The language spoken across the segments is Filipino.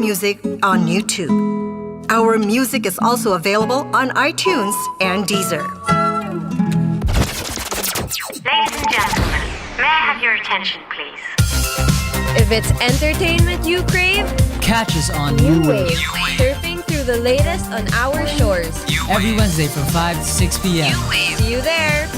music on YouTube. Our music is also available on iTunes and Deezer. Ladies and gentlemen, may I have your attention, please? If it's entertainment you crave, catch us on New Wave, surfing through the latest on our shores. Every Wednesday from 5 to 6 p.m. See you there!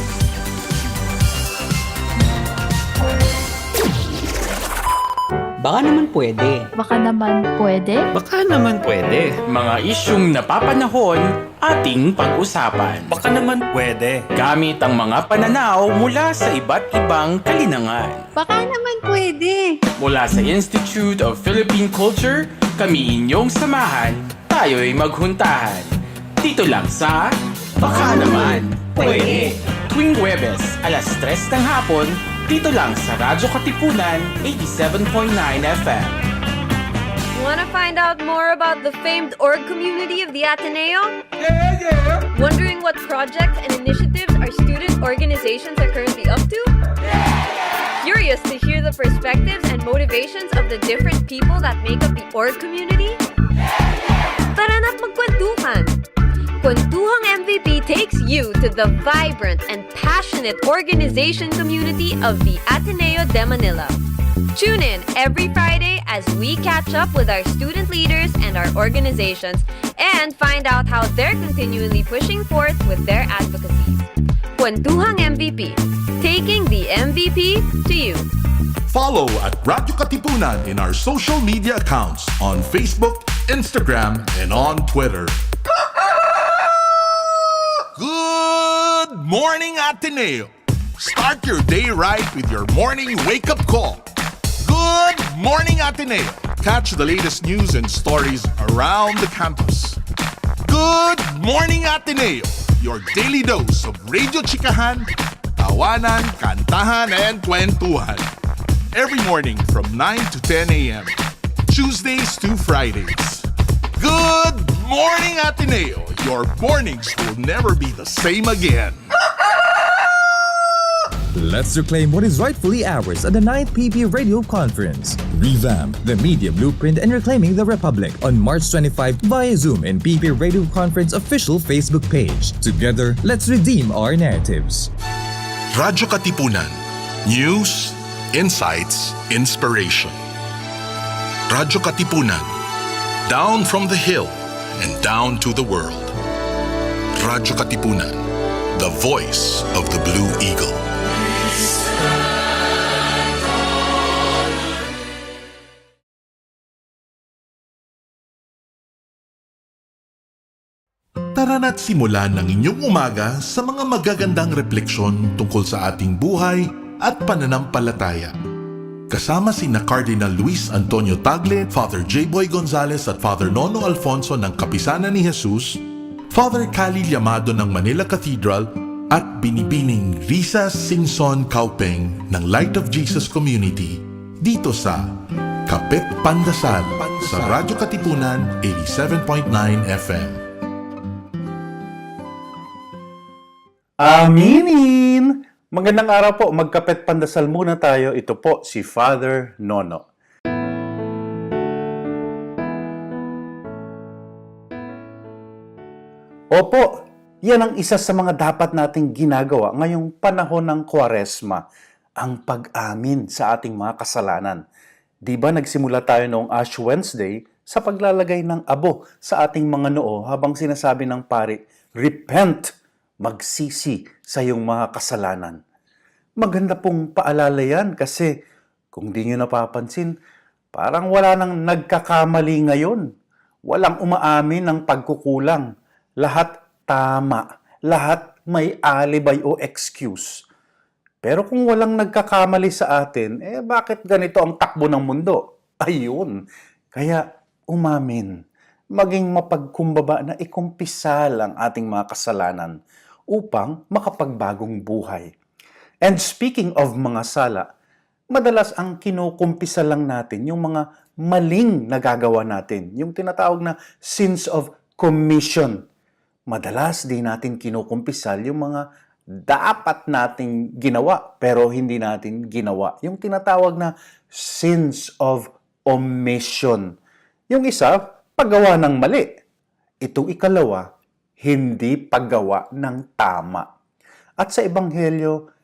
Baka naman pwede. Baka naman pwede. Baka naman pwede. Mga isyung napapanahon, ating pag-usapan. Baka naman pwede. Gamit ang mga pananaw mula sa iba't ibang kalinangan. Baka naman pwede. Mula sa Institute of Philippine Culture, kami inyong samahan, tayo'y maghuntahan. Dito lang sa Baka Naman Pwede. Tuwing Huwebes, alas 3 ng hapon, dito lang sa radyo-katipunan 87.9 FM. Wanna find out more about the famed org community of the Ateneo? Yeah! Wondering what projects and initiatives our student organizations are currently up to? Curious to hear the perspectives and motivations of the different people that make up the org community? Tara na't magkwentuhan! Kwentuhang MVP takes you to the vibrant and passionate organization community of the Ateneo de Manila. Tune in every Friday as we catch up with our student leaders and our organizations and find out how they're continually pushing forth with their advocacies. Kwentuhang MVP, taking the MVP to you. Follow at radyo-katipunan in our social media accounts on Facebook, Instagram, and on Twitter. Good morning, Ateneo! Start your day right with your morning wake-up call. Good morning, Ateneo! Catch the latest news and stories around the campus. Good morning, Ateneo! Your daily dose of radio chikahan, tawanan, kantahan, and kwentuhan. Every morning from 9 to 10 a.m. Tuesdays to Fridays. Good morning, Ateneo! Your mornings will never be the same again. Let's reclaim what is rightfully ours at the 9th PP Radio Conference. Revamp the media blueprint and reclaiming the Republic on March 25 via Zoom and PP Radio Conference official Facebook page. Together, let's redeem our narratives. Radyo Katipunan. News, insights, inspiration. Radyo Katipunan. Down from the hill and down to the world. Radyo Katipunan, the voice of the Blue Eagle. Tara na't simulan ng inyong umaga sa mga magagandang refleksyon tungkol sa ating buhay at pananampalataya. Kasama sina Cardinal Luis Antonio Tagle, Father J. Boy Gonzales at Father Nono Alfonso ng Kapisanan ni Jesus, Father Cali Llamado ng Manila Cathedral at Binibining Risa Singson Kaupeng ng Light of Jesus Community dito sa Kapit Pandasal sa Radyo Katipunan 87.9 FM. Aminin! Magandang araw po, magkapit pandasal muna tayo. Ito po si Father Nono. Opo, yan ang isa sa mga dapat nating ginagawa ngayong panahon ng Kwaresma, ang pag-amin sa ating mga kasalanan. Di ba nagsimula tayo noong Ash Wednesday sa paglalagay ng abo sa ating mga noo habang sinasabi ng pari, repent! Magsisi sa iyong mga kasalanan. Maganda pong paalala yan kasi kung di nyo napapansin, parang wala nang nagkakamali ngayon. Walang umaamin ng pagkukulang. Lahat tama. Lahat may alibay o excuse. Pero kung walang nagkakamali sa atin, bakit ganito ang takbo ng mundo? Ayun. Kaya umamin. Maging mapagkumbaba na ikumpisal ang ating mga kasalanan upang makapagbagong buhay. And speaking of mga sala, madalas ang kinukumpisa lang natin yung mga maling nagagawa natin, yung tinatawag na sins of commission. Madalas di natin kinukumpisal yung mga dapat nating ginawa pero hindi natin ginawa. Yung tinatawag na sins of omission. Yung isa, paggawa ng mali. Itong ikalawa, hindi paggawa ng tama. At sa Ebanghelyo,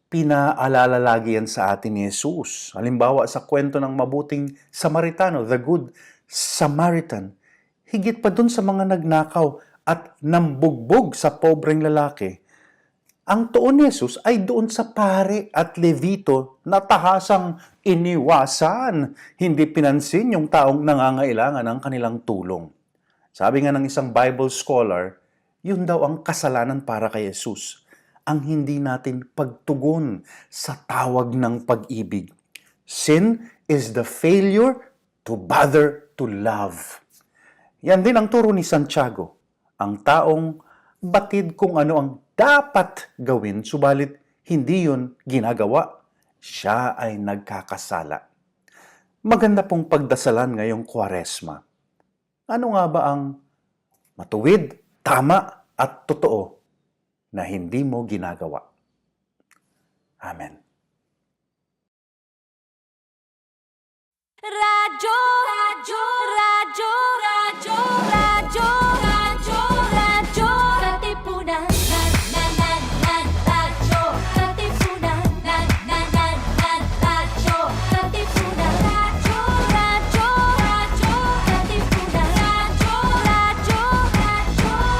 pinaalala lagi yan sa atin ni Jesus. Halimbawa sa kwento ng mabuting Samaritano, the Good Samaritan, higit pa dun sa mga nagnakaw at nambugbog sa pobreng lalaki, ang tuon ni Jesus ay doon sa pare at levito na tahasang iniwasan, hindi pinansin yung taong nangangailangan ng kanilang tulong. Sabi nga ng isang Bible scholar, yun daw ang kasalanan para kay Jesus, ang hindi natin pagtugon sa tawag ng pag-ibig. Sin is the failure to bother to love. Yan din ang turo ni Santiago, ang taong batid kung ano ang dapat gawin, subalit hindi yun ginagawa. Siya ay nagkakasala. Maganda pong pagdasalan ngayong Kwaresma. Ano nga ba ang matuwid, tama at totoo na hindi mo ginagawa? Amen. Radyo, radyo, radyo, radyo, radyo, radyo, radyo, katipunan, radyo, katipunan, radyo, katipunan, radyo, radyo, radyo, katipunan, radyo,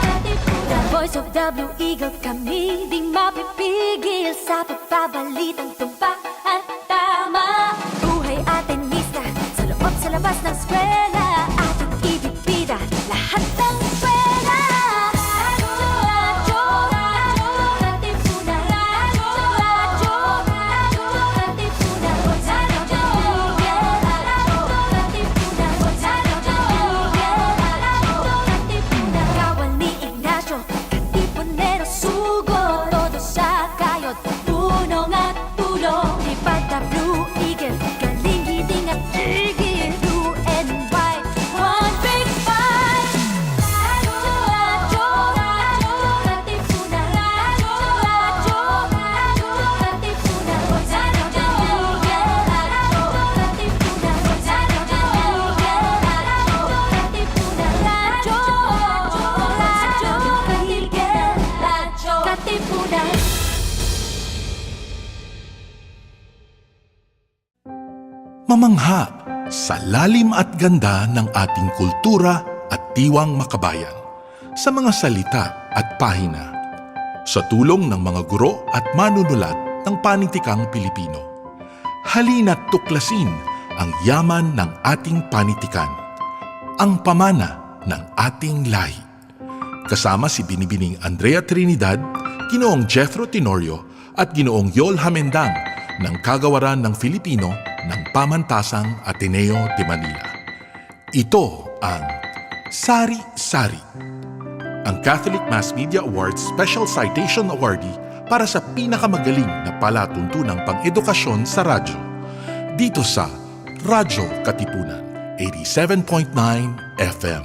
katipunan. The voice of the Eagle kami, di mapipigil sa pagbabalitang tumpak at tama. Buhay atin sa labas ng eskwela, ating ibibida lahat ng eskwela. Radyo, radyo, katipunan. Radyo, radyo, radyo, katipunan. Radyo, katipunan. Radyo, katipunan. Kawal ni Ignacio, katipunero sugo. Todo sa kayod, tunong at tulong. Ipag the Blue Eagle, galing hiting at tigil. Mamangha sa lalim at ganda ng ating kultura at tiwang makabayan, sa mga salita at pahina, sa tulong ng mga guro at manunulat ng Panitikang Pilipino. Halina't tuklasin ang yaman ng ating panitikan, ang pamana ng ating lahi. Kasama si Binibining Andrea Trinidad, Ginoong Jethro Tenorio at Ginoong Yol Jamendang ng Kagawaran ng Filipino ng Pamantasang Ateneo de Manila. Ito ang Sari-Sari, ang Catholic Mass Media Awards Special Citation Awardee para sa pinakamagaling na palatuntunang pang-edukasyon sa radyo. Dito sa Radyo-Katipunan, 87.9 FM.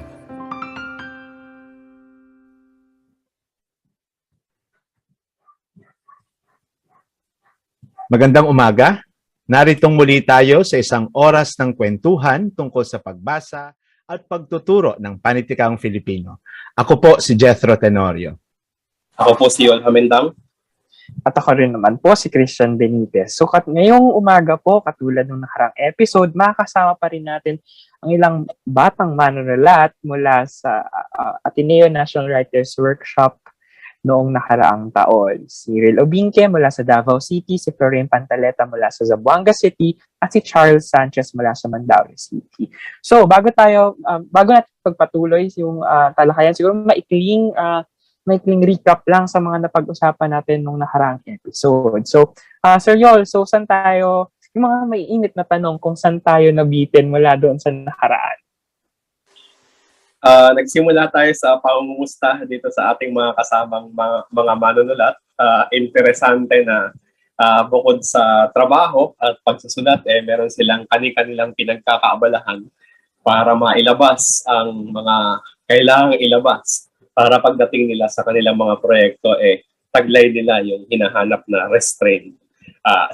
Magandang umaga. Naritong muli tayo sa isang oras ng kwentuhan tungkol sa pagbasa at pagtuturo ng Panitikang Filipino. Ako po si Jethro Tenorio. Ako po si Yol Jamendang. At ako rin naman po si Christian Benitez. So ngayong umaga po, katulad ng nakarang episode, makakasama pa rin natin ang ilang batang manunulat mula sa Ateneo National Writers Workshop noong nakaraang taon. Si Reil Obinque mula sa Davao City, si Floraime Pantaleta mula sa Zamboanga City, at si Charles Sanchez mula sa Mandaue City. So, bago natin pagpatuloy yung talakayan, siguro maikling recap lang sa mga napag-usapan natin nung nakaraang episode. So, Sir Yol, saan tayo, yung mga maiinit na tanong kung saan tayo nabitin mula doon sa nakaraan? Nagsimula tayo sa pangungumusta dito sa ating mga kasamang mga manunulat. Interesante na bukod sa trabaho at pagsusulat, meron silang kani-kanilang pinagkakaabalahan para mailabas ang mga kailangang ilabas para pagdating nila sa kanilang mga proyekto, taglay nila yung hinahanap na restraint.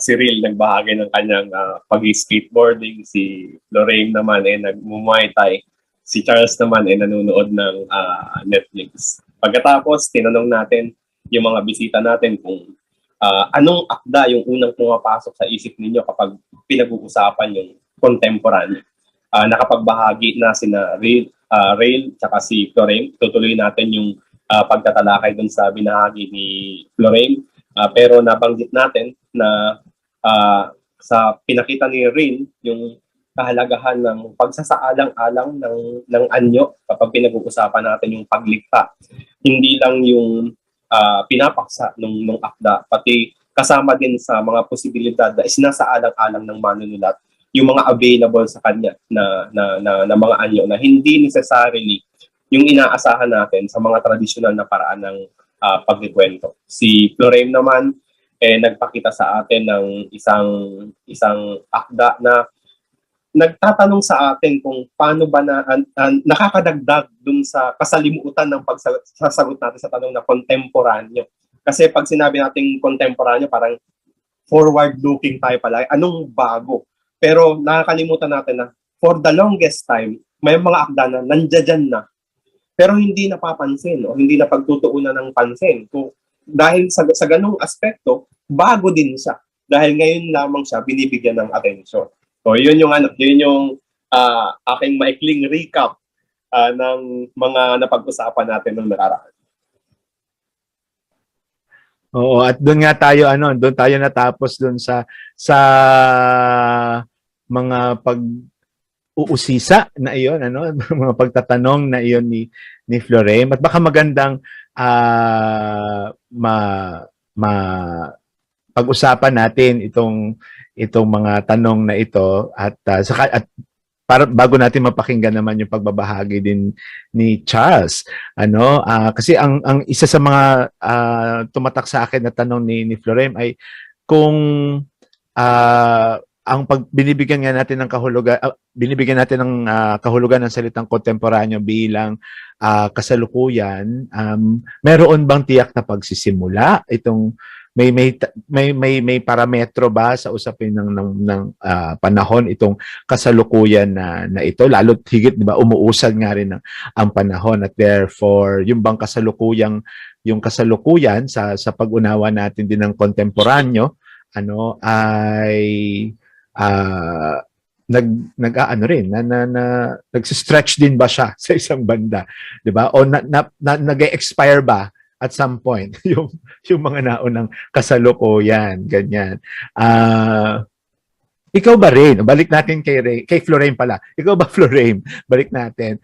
Si Reil nagbahagi ng kanyang pag-skateboarding, si Floraime naman nag-muay thai. Si Charles naman ay nanonood ng Netflix. Pagkatapos, tinanong natin yung mga bisita natin kung anong akda yung unang pumapasok sa isip ninyo kapag pinag-uusapan yung kontemporanya. Nakapagbahagi na sina Reil tsaka si Floraime. Tutuloy natin yung pagtatalakay dun sa binahagi ni Floraime. Pero nabanggit natin na sa pinakita ni Reil yung kahalagahan ng pagsasaalang-alang ng anyo kapag pinag-uusapan natin yung paglikha. Hindi lang yung pinapaksa nung akda, pati kasama din sa mga posibilidad na isinasaalang-alang ng manunulat yung mga available sa kanya na mga anyo na hindi necessarily yung inaasahan natin sa mga tradisyonal na paraan ng pagkikwento. Si Floraime naman nagpakita sa atin ng isang akda na nagtatanong sa atin kung paano ba nakakadagdag dun sa kasalimutan ng pagsasagot natin sa tanong na kontemporanyo. Kasi pag sinabi natin kontemporanyo, parang forward-looking tayo pala. Anong bago? Pero nakakalimutan natin na for the longest time, may mga akda na nandiyan na. Pero hindi napapansin o hindi na pagtutuunan ng pansin. Dahil sa ganung aspekto, bago din siya. Dahil ngayon lamang siya binibigyan ng atensyon. So, yun yung aking maikling recap ng mga napag-usapan natin nung nakaraan. Oo, at doon nga tayo doon tayo natapos doon sa mga pag-uusisa na iyon, mga pagtatanong na iyon ni Floraime. At baka magandang pag-usapan natin itong mga tanong na ito at para bago natin mapakinggan naman yung pagbabahagi din ni Charles, kasi ang isa sa mga tumatak sa akin na tanong ni Floraime ay kung ang binibigyan natin ng kahulugan ng salitang kontemporanyo bilang kasalukuyan, meron bang tiyak na pagsisimula itong may parametro ba sa usapin ng panahon itong kasalukuyan na ito, lalo't higit, 'di ba, umuusad nga rin ang panahon at therefore yung bang kasalukuyan sa pag-unawa natin din ng kontemporanyo ay nag-stretch din ba siya sa isang banda, 'di ba, o nag-expire ba at some point yung mga naunang kasalukuyan, ganyan. Ikaw ba rin? Balik natin kay Floraime pala. Ikaw ba, Floraime? Balik natin.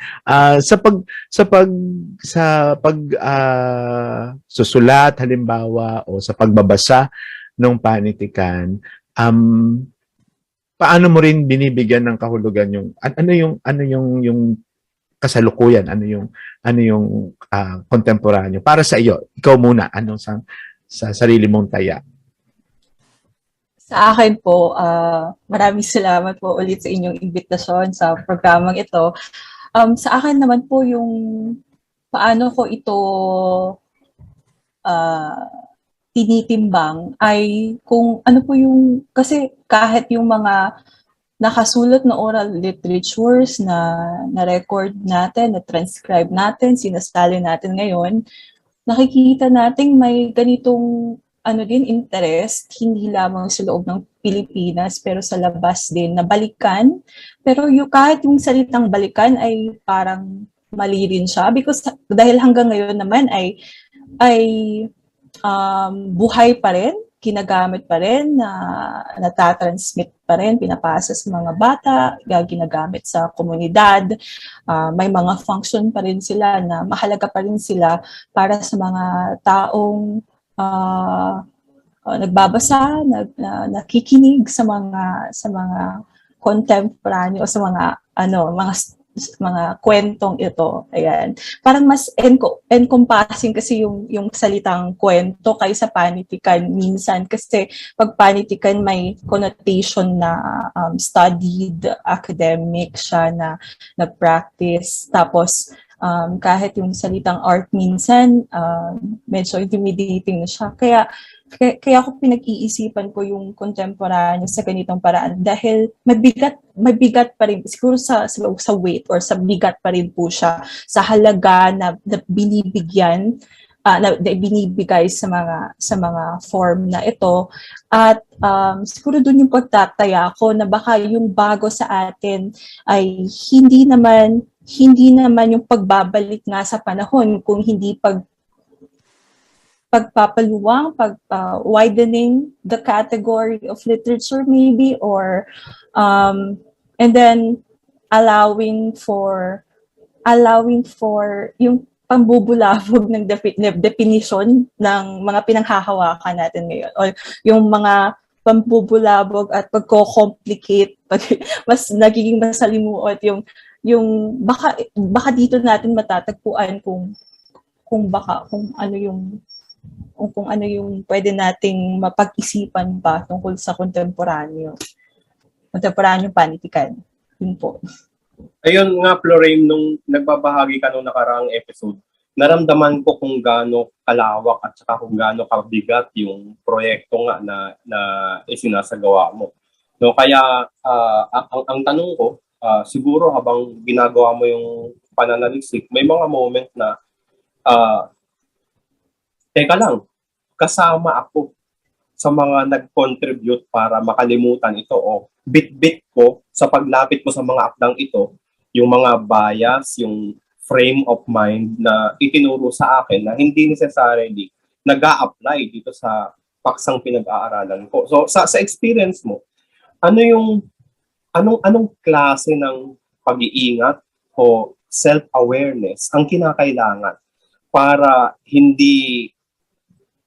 Susulat halimbawa o sa pagbabasa ng panitikan, paano mo rin binibigyan ng kahulugan yung kasalukuyan, ano yung kontemporanyo para sa iyo? Ikaw muna, sa sarili mong taya? Sa akin po, maraming salamat po ulit sa inyong imbitasyon sa programang ito. Sa akin naman po yung paano ko ito tinitimbang ay kung ano po yung, kasi kahit yung mga nakasulat na oral literatures na record natin, na transcribe natin, sinasali natin ngayon, nakikita natin may ganitong interest, hindi lamang sa loob ng Pilipinas, pero sa labas din, na balikan. Pero kahit yung salitang balikan ay parang mali rin siya, because dahil hanggang ngayon naman ay buhay pa rin, ginagamit pa rin, natatransmit pa rin, pinapasa sa mga bata, ginagamit sa komunidad. May mga function pa rin sila na mahalaga pa rin sila para sa mga taong nagbabasa, nakikinig sa mga contemporary o sa mga kwentong ito. Ayan. Parang mas encompassing kasi yung salitang kwento kaysa panitikan minsan, kasi pag panitikan may connotation na studied, academic siya, na practice. Tapos kahit yung salitang art minsan medyo intimidating na siya. Kaya kaya ako pinag-iisipan ko yung kontemporaryo sa ganitong paraan dahil mabigat pa rin siguro sa weight or sa bigat pa rin po siya sa halaga na binibigyan na binibigay sa mga form na ito at siguro doon yung pagtataya ko na baka yung bago sa atin ay hindi naman yung pagbabalik nga sa panahon kung hindi pagpapaluwang, widening the category of literature maybe, or and then allowing for yung pambubulabog ng definition ng mga pinanghahawakan natin ngayon, or yung mga pambubulabog at pagko-complicate, mas nagiging masalimuot yung baka dito natin matatagpuan kung ano yung pwede nating mapag-isipan pa tungkol sa kontemporanyong panitikan. Yun po. Ayun nga, Floraime, nung nagbabahagi ka nung nakaraang episode, naramdaman ko kung gaano kalawak at saka kung gaano kabigat yung proyekto nga na isinasagawa mo. No, kaya ang tanong ko, siguro habang ginagawa mo yung pananaliksik, may mga moment na teka lang, kasama ako sa mga nag-contribute para makalimutan ito o bit-bit ko sa paglapit mo sa mga akdang ito, yung mga bias, yung frame of mind na itinuro sa akin na hindi necessarily nag-a-apply dito sa paksang pinag-aaralan ko. So sa experience mo, anong klase ng pag-iingat o self-awareness ang kinakailangan para hindi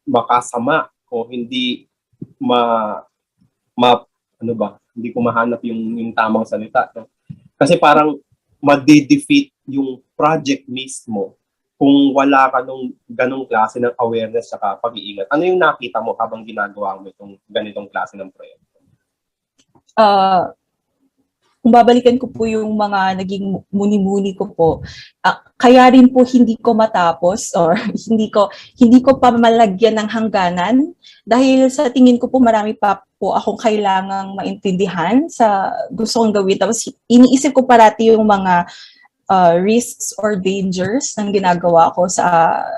makasama o hindi hindi ko mahanap yung tamang salita, no? Kasi parang ma-defeat yung project mismo kung wala ka nung ganong klase ng awareness saka pag-iingat. Ano yung nakita mo habang ginagawa mo itong ganitong klase ng proyekto? Kung babalikan ko po yung mga naging muni-muni ko po, kaya rin po hindi ko matapos or hindi ko pa malagyan ng hangganan dahil sa tingin ko po marami pa po akong kailangang maintindihan sa gusto kong gawin. Tapos iniisip ko parati yung mga risks or dangers ng ginagawa ko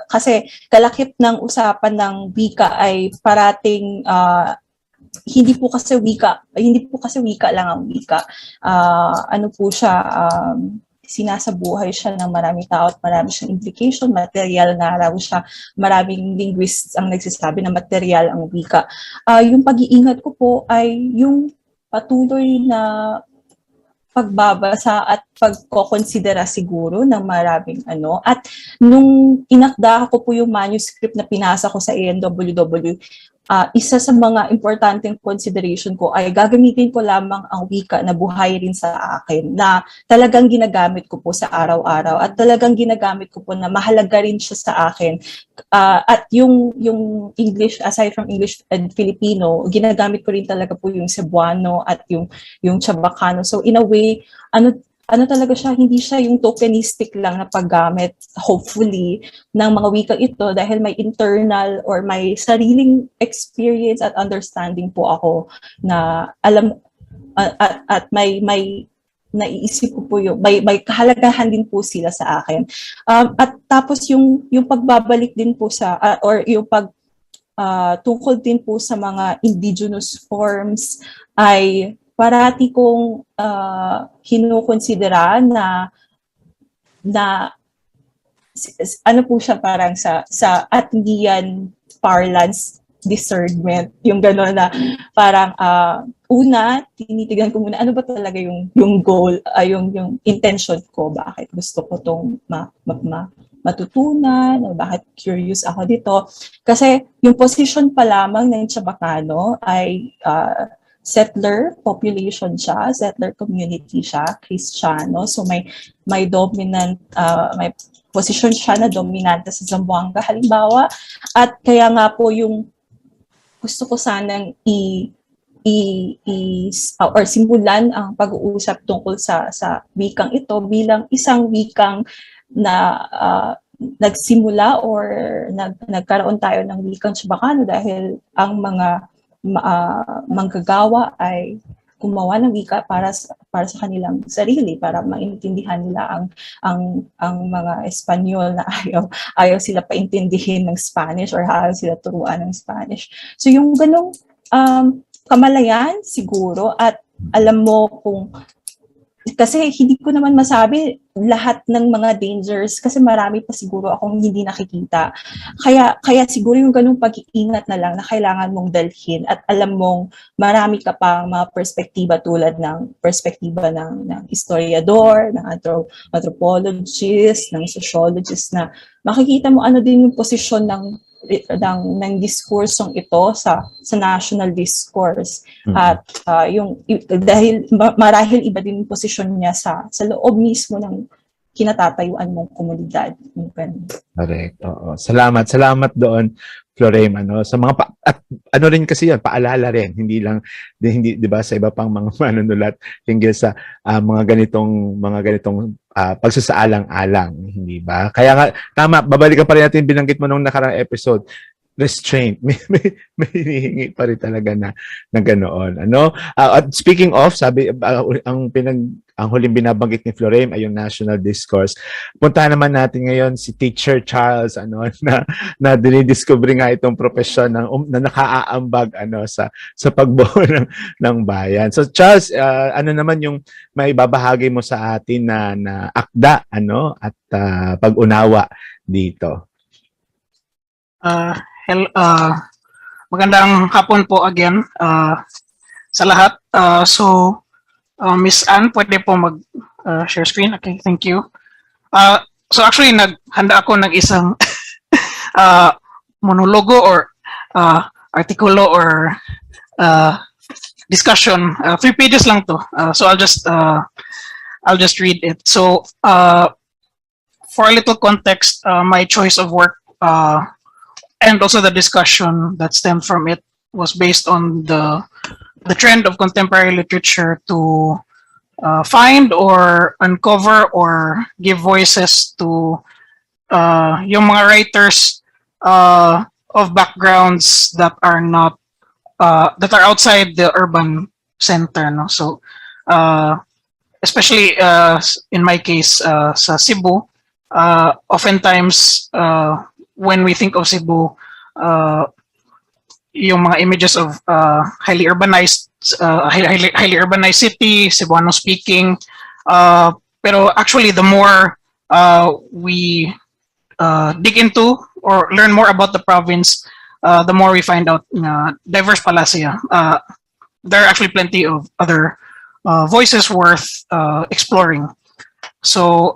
kasi kalakip ng usapan ng wika ay parating hindi po kasi wika lang ang wika. Ano po siya, sinasabuhay siya ng maraming tao at marami siyang implication, material nga raw siya. Maraming linguists ang nagsasabi na material ang wika. Yung pag-iingat ko po ay yung patuloy na pagbabasa at pagkokonsidera siguro ng maraming at nung inakda ko po yung manuscript na pinasa ko sa ANWW, isa sa mga importanteng consideration ko ay gagamitin ko lamang ang wika na buhay rin sa akin, na talagang ginagamit ko po sa araw-araw at talagang ginagamit ko po na mahalaga rin siya sa akin. At yung English, aside from English and Filipino, ginagamit ko rin talaga po yung Cebuano at yung Chabacano. So in a way, ano talaga siya, hindi siya yung tokenistic lang na paggamit, hopefully, ng mga wikang ito dahil may internal or may sariling experience at understanding po ako na alam at may naiisip ko po yung may kahalagahan din po sila sa akin. At tapos yung pagbabalik din po sa or yung tungkol din po sa mga indigenous forms ay parati kong kinukonsidera na ano po siya parang sa Atlian parlance discernment, yung gano'n na parang una, tinitigan ko muna ano ba talaga yung goal, yung intention ko, bakit gusto ko tong matutunan, o bakit curious ako dito. Kasi yung position pa lamang ng Chabacano ay settler population siya, settler community siya, Kristiyano. So may dominant, may position siya na dominante sa Zamboanga halimbawa. At kaya nga po yung gusto ko sanang or simulan ang pag-uusap tungkol sa wikang ito bilang isang wikang na nagsimula or nagkaroon tayo ng wikang Chabacano dahil ang mga manggagawa ay gumawa ng wika para sa kanilang sarili, para maintindihan nila ang mga Espanyol na ayaw sila paintindihin ng Spanish or ayaw sila turuan ng Spanish. So yung ganong kamalayan siguro, at alam mo kung kasi hindi ko naman masabi lahat ng mga dangers kasi marami pa siguro akong hindi nakikita. Kaya siguro yung ganung pag-iingat na lang na kailangan mong dalhin, at alam mong marami ka pang mga perspektiba tulad ng perspektiba ng historiador, ng anthropologist, ng sociologist, na makikita mo ano din yung posisyon ng diskursong ito sa national discourse. At dahil marahil iba din yung posisyon niya sa loob mismo ng kinatatayuan mong komunidad. Correct. Oo. Salamat doon, Floraime, sa mga at rin kasi yan, paalala rin, hindi 'di ba, sa iba pang mga manunulat hinggil sa mga ganitong pagsasaalang-alang, hindi ba? Kaya nga tama, babalikan pa rin natin binanggit mo nung nakarang episode, restraint. May hinihingi pa rin talaga na ganoon. At speaking of, sabi ang huling binabanggit ni Floraime ay yung national discourse. Puntahan naman natin ngayon si Teacher Charles na dinidiscover nga itong profesyon na nakaaambag sa pagbuo ng bayan. So Charles, ano naman yung may babahagi mo sa atin na akda at pag-unawa dito? Magandang hapon po again sa lahat. So Miss Ann, pwede po mag-share screen? Okay, thank you. So actually, naghanda ako ng isang monologo or artikulo or discussion. 3 pages lang to. So I'll just read it. So for a little context, my choice of work and also the discussion that stemmed from it was based on the trend of contemporary literature to find or uncover or give voices to yung mga writers of backgrounds that are not that are outside the urban center, no? So especially in my case sa Cebu, oftentimes when we think of Cebu, yung mga images of highly urbanized city, Cebuano speaking, pero actually the more we dig into or learn more about the province, the more we find out diverse pala siya. There are actually plenty of other voices worth exploring. So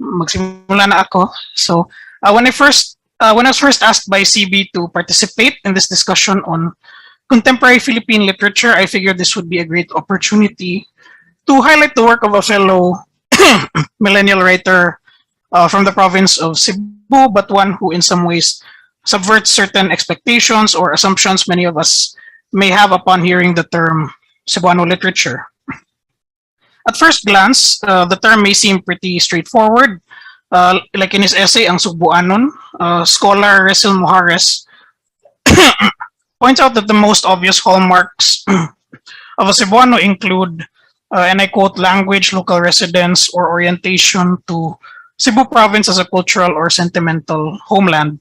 magsimula na ako. So when I was first asked by CB to participate in this discussion on contemporary Philippine literature, I figured this would be a great opportunity to highlight the work of a fellow millennial writer from the province of Cebu, but one who in some ways subverts certain expectations or assumptions many of us may have upon hearing the term Cebuano literature. At first glance, the term may seem pretty straightforward. Like in his essay, Ang Sugbuanon, scholar Reil Mojares points out that the most obvious hallmarks of a Cebuano include, and I quote, language, local residence, or orientation to Cebu province as a cultural or sentimental homeland.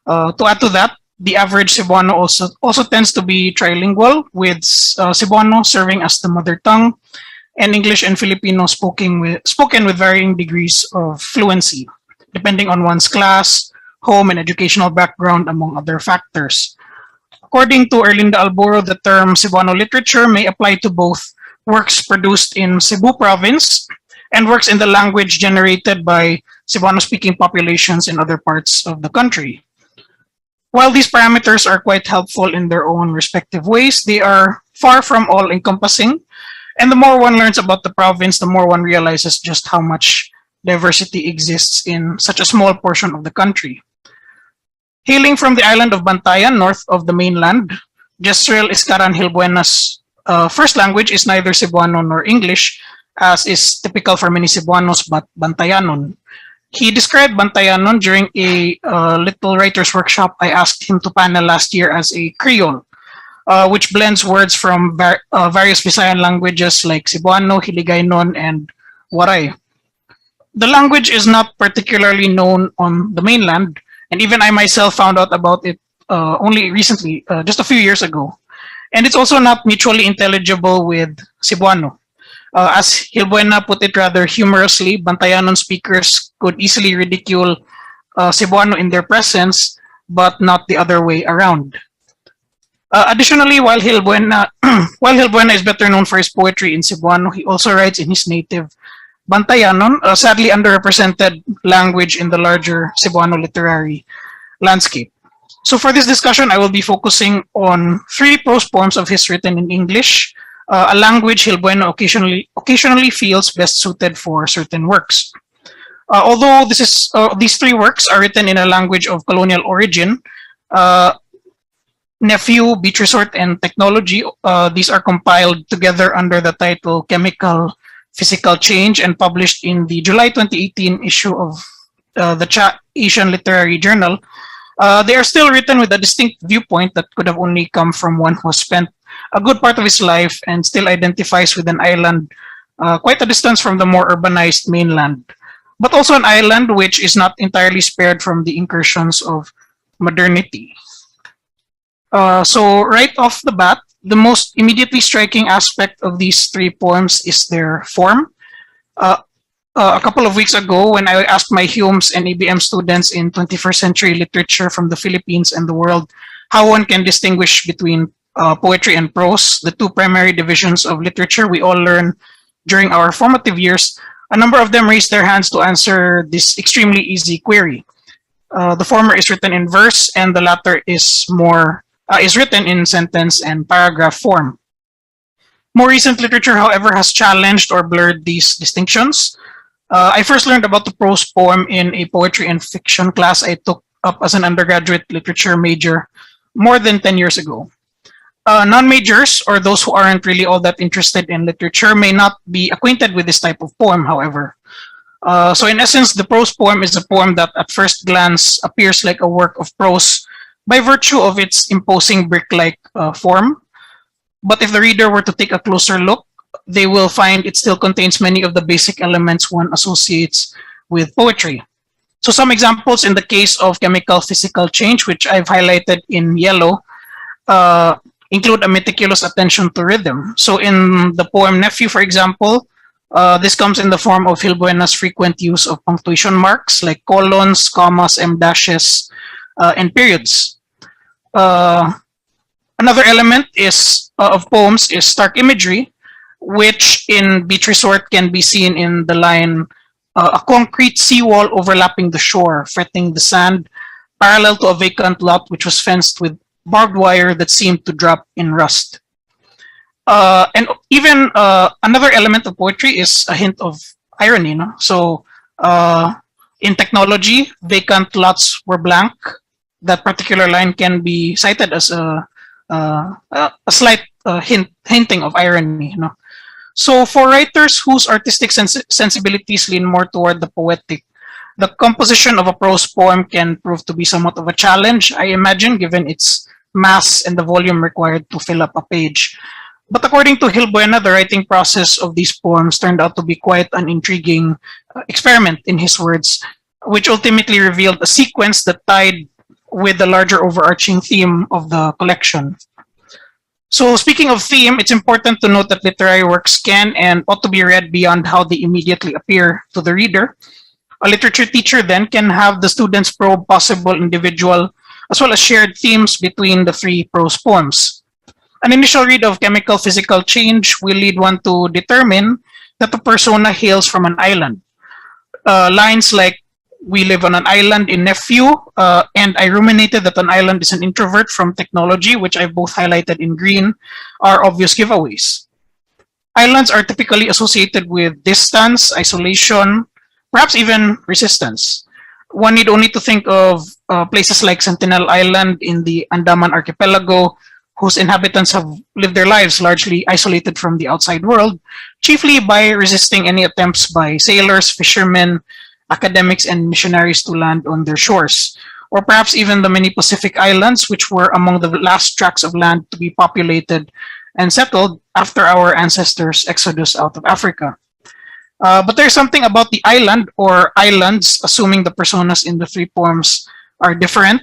To add to that, the average Cebuano also tends to be trilingual, with Cebuano serving as the mother tongue, and English and Filipino spoken with varying degrees of fluency, depending on one's class, home, and educational background, among other factors. According to Erlinda Alboro, the term Cebuano literature may apply to both works produced in Cebu province and works in the language generated by Cebuano-speaking populations in other parts of the country. While these parameters are quite helpful in their own respective ways, they are far from all-encompassing. And the more one learns about the province, the more one realizes just how much diversity exists in such a small portion of the country. Hailing from the island of Bantayan, north of the mainland, Jethro Iscaran Hilbuena's first language is neither Cebuano nor English, as is typical for many Cebuanos, but Bantayanon. He described Bantayanon during a Little Writers Workshop I asked him to panel last year as a Creole, which blends words from various Visayan languages like Cebuano, Hiligaynon, and Waray. The language is not particularly known on the mainland, and even I myself found out about it only recently, just a few years ago. And it's also not mutually intelligible with Cebuano. As Hilbuena put it rather humorously, Bantayanon speakers could easily ridicule Cebuano in their presence, but not the other way around. Additionally, while Hilbuena is better known for his poetry in Cebuano, he also writes in his native Bantayanon, a sadly underrepresented language in the larger Cebuano literary landscape. So for this discussion, I will be focusing on 3 prose poems of his written in English, a language Hilbuena occasionally feels best suited for certain works. Although these 3 works are written in a language of colonial origin, Nephew, Beach Resort, and Technology, these are compiled together under the title Chemical Physical Change and published in the July 2018 issue of the Asian Literary Journal. They are still written with a distinct viewpoint that could have only come from one who has spent a good part of his life and still identifies with an island quite a distance from the more urbanized mainland, but also an island which is not entirely spared from the incursions of modernity. So right off the bat, the most immediately striking aspect of these 3 poems is their form. A couple of weeks ago, when I asked my HUMS and ABM students in 21st century literature from the Philippines and the world how one can distinguish between poetry and prose, the 2 primary divisions of literature we all learn during our formative years, a number of them raised their hands to answer this extremely easy query. The former is written in verse, and the latter is written in sentence and paragraph form. More recent literature, however, has challenged or blurred these distinctions. I first learned about the prose poem in a poetry and fiction class I took up as an undergraduate literature major more than 10 years ago. Non-majors, or those who aren't really all that interested in literature, may not be acquainted with this type of poem, however. So in essence, the prose poem is a poem that at first glance appears like a work of prose by virtue of its imposing brick-like form. But if the reader were to take a closer look, they will find it still contains many of the basic elements one associates with poetry. So some examples in the case of Chemical Physical Change, which I've highlighted in yellow, include a meticulous attention to rhythm. So in the poem Nephew, for example, this comes in the form of Hilbuena's frequent use of punctuation marks like colons, commas, em-dashes, and periods. Another element of poems is stark imagery, which in Beach Resort can be seen in the line, a concrete seawall overlapping the shore, fretting the sand, parallel to a vacant lot which was fenced with barbed wire that seemed to drop in rust. And even another element of poetry is a hint of irony. No? So in Technology, vacant lots were blank. That particular line can be cited as a slight hinting of irony. You know? So for writers whose artistic sensibilities lean more toward the poetic, the composition of a prose poem can prove to be somewhat of a challenge, I imagine, given its mass and the volume required to fill up a page. But according to Hilbuena, the writing process of these poems turned out to be quite an intriguing experiment, in his words, which ultimately revealed a sequence that tied with the larger overarching theme of the collection. So speaking of theme, it's important to note that literary works can and ought to be read beyond how they immediately appear to the reader. A literature teacher then can have the students probe possible individual as well as shared themes between the 3 prose poems. An initial read of Chemical Physical Change will lead one to determine that the persona hails from an island. Lines like, "We live on an island" in Nephew, and "I ruminated that an island is an introvert" from Technology, which I've both highlighted in green, are obvious giveaways. Islands are typically associated with distance, isolation, perhaps even resistance. One need only to think of places like Sentinel Island in the Andaman Archipelago, whose inhabitants have lived their lives largely isolated from the outside world, chiefly by resisting any attempts by sailors, fishermen, academics and missionaries to land on their shores, or perhaps even the many Pacific islands, which were among the last tracts of land to be populated and settled after our ancestors' exodus out of Africa. But there's something about the island or islands, assuming the personas in the three poems are different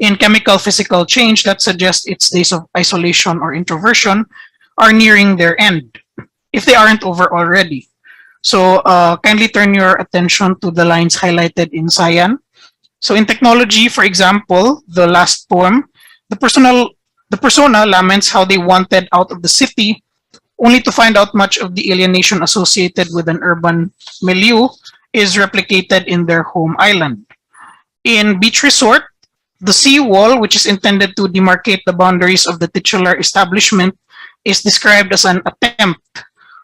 in chemical physical change, that suggests its days of isolation or introversion are nearing their end, if they aren't over already. So kindly turn your attention to the lines highlighted in cyan. So in technology, for example, the last poem, the persona laments how they wanted out of the city, only to find out much of the alienation associated with an urban milieu is replicated in their home island. In Beach Resort, the sea wall, which is intended to demarcate the boundaries of the titular establishment, is described as an attempt,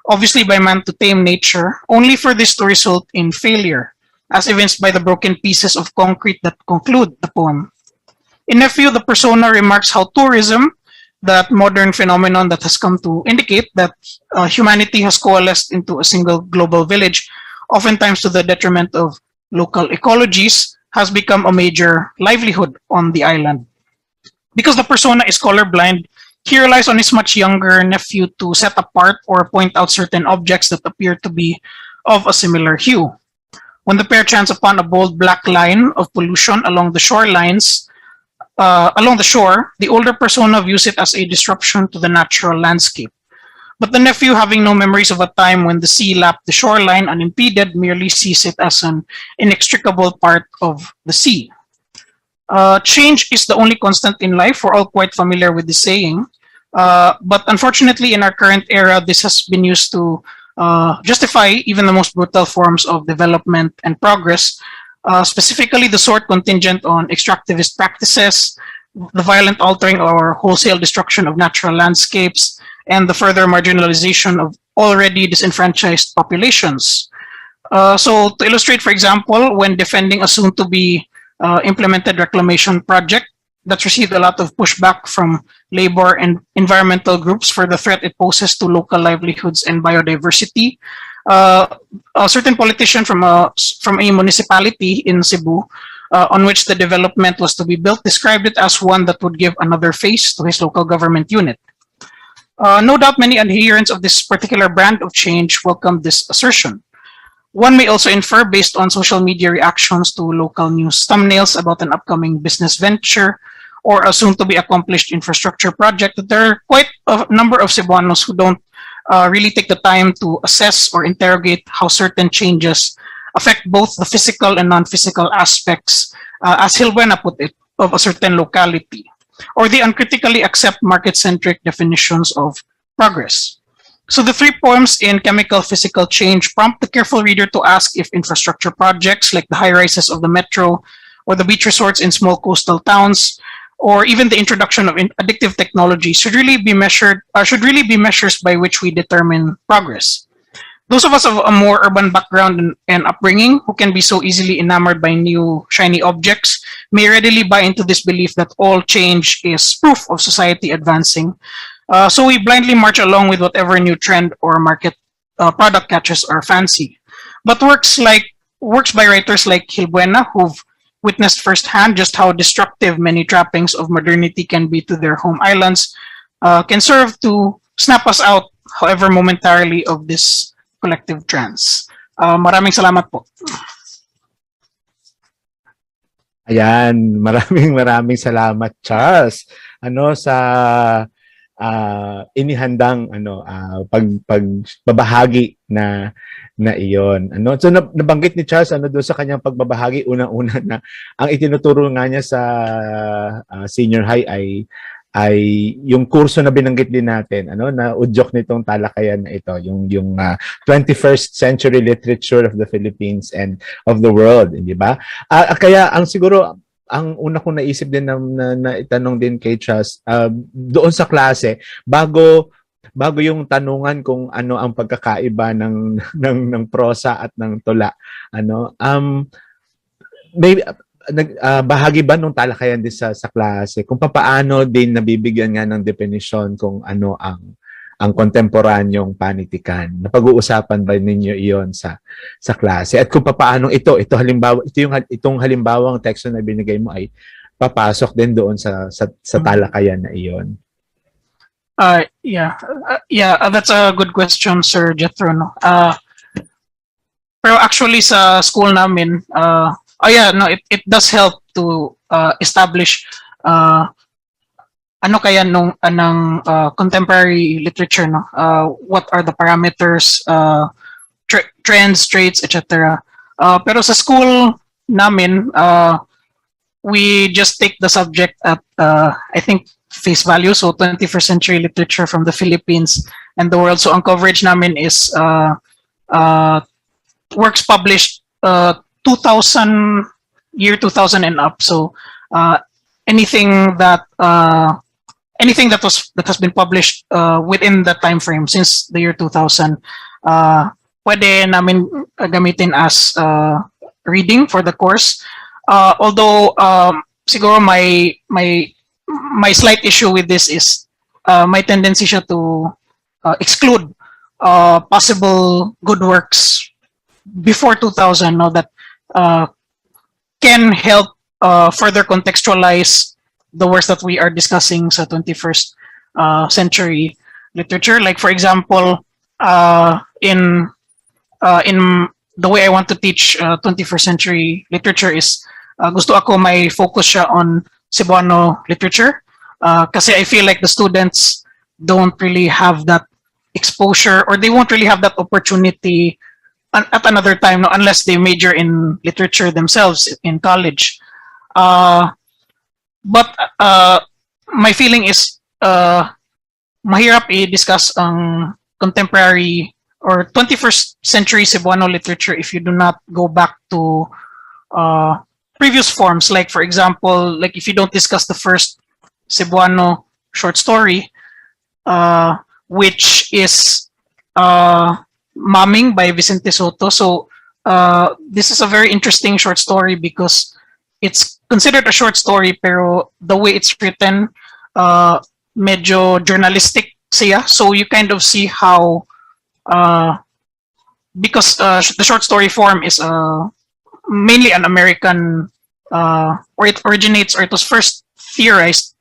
obviously by man to tame nature, only for this to result in failure, as evinced by the broken pieces of concrete that conclude the poem. In Nephew, the persona remarks how tourism, that modern phenomenon that has come to indicate that humanity has coalesced into a single global village, oftentimes to the detriment of local ecologies, has become a major livelihood on the island. Because the persona is colorblind, he relies on his much younger nephew to set apart or point out certain objects that appear to be of a similar hue. When the pair chance upon a bold black line of pollution along the shorelines, along the shore, the older persona views it as a disruption to the natural landscape. But the nephew, having no memories of a time when the sea lapped the shoreline unimpeded, merely sees it as an inextricable part of the sea. Change is the only constant in life. We're all quite familiar with the saying. But unfortunately, in our current era, this has been used to justify even the most brutal forms of development and progress, specifically the sort contingent on extractivist practices, the violent altering or wholesale destruction of natural landscapes, and the further marginalization of already disenfranchised populations. So to illustrate, for example, when defending a soon-to-be implemented reclamation project that's received a lot of pushback from labor and environmental groups for the threat it poses to local livelihoods and biodiversity, a certain politician from a municipality in Cebu, on which the development was to be built, described it as one that would give another face to his local government unit. No doubt many adherents of this particular brand of change welcome this assertion. One may also infer, based on social media reactions to local news thumbnails about an upcoming business venture or a soon-to-be accomplished infrastructure project, that there are quite a number of Cebuanos who don't really take the time to assess or interrogate how certain changes affect both the physical and non-physical aspects, as Hilbuena put it, of a certain locality, or they uncritically accept market-centric definitions of progress. So the three poems in Chemical Physical Change prompt the careful reader to ask if infrastructure projects like the high-rises of the metro or the beach resorts in small coastal towns, or even the introduction of addictive technology should really be measures by which we determine progress. Those of us of a more urban background and upbringing who can be so easily enamored by new shiny objects may readily buy into this belief that all change is proof of society advancing. So we blindly march along with whatever new trend or market product catches our fancy. But works by writers like Hilbuena, who've witnessed firsthand just how destructive many trappings of modernity can be to their home islands, can serve to snap us out, however momentarily, of this collective trance. Maraming salamat po. Ayan, maraming salamat, Charles. Sa inihandang pagbabahagi na iyon. So nabanggit ni Charles doon sa kanyang pagbabahagi, unang-una na ang itinuturo nga niya sa senior high ay yung kurso na binanggit din natin, na udyok nitong talakayan na ito, yung 21st century literature of the Philippines and of the world, di ba? Kaya ang una kong naisip din na itanong din kay Charles, doon sa klase, bago yung tanungan kung ano ang pagkakaiba ng prosa at ng tula, maybe bahagi ba nung talakayan din sa klase kung paano din nabibigyan nga ng definisyon kung ano ang kontemporanyong panitikan. Napag-uusapan ba ninyo iyon sa klase? At kung paano itong halimbawang teksto na binigay mo ay papasok din doon sa talakayan na iyon. That's a good question, Sir Jethro. No? Pero actually sa school namin, it does help to establish ano kaya ng contemporary literature, no? What are the parameters, trends, traits, etc. Pero sa school namin, we just take the subject at I think face value, so 21st century literature from the Philippines and the world. So ang coverage namin is works published 2000 and up. So anything that has been published within that time frame since the year 2000, pwede namin gamitin as reading for the course. Although siguro my slight issue with this is my tendency siya to exclude possible good works before 2000, no, that can help further contextualize the works that we are discussing sa 21st century literature. Like for example, in the way I want to teach 21st century literature is gusto ako may focus siya on Cebuano literature kasi I feel like the students don't really have that exposure, or they won't really have that opportunity at another time, no, unless they major in literature themselves in college. But my feeling is mahirap i-discuss ang contemporary or 21st century Cebuano literature if you do not go back to previous forms. Like for example, like if you don't discuss the first Cebuano short story, which is Maming by Vicente Soto. So this is a very interesting short story because it's considered a short story, pero the way it's written, medyo journalistic siya. So you kind of see how, because the short story form is mainly an American, or it originates, or it was first theorized,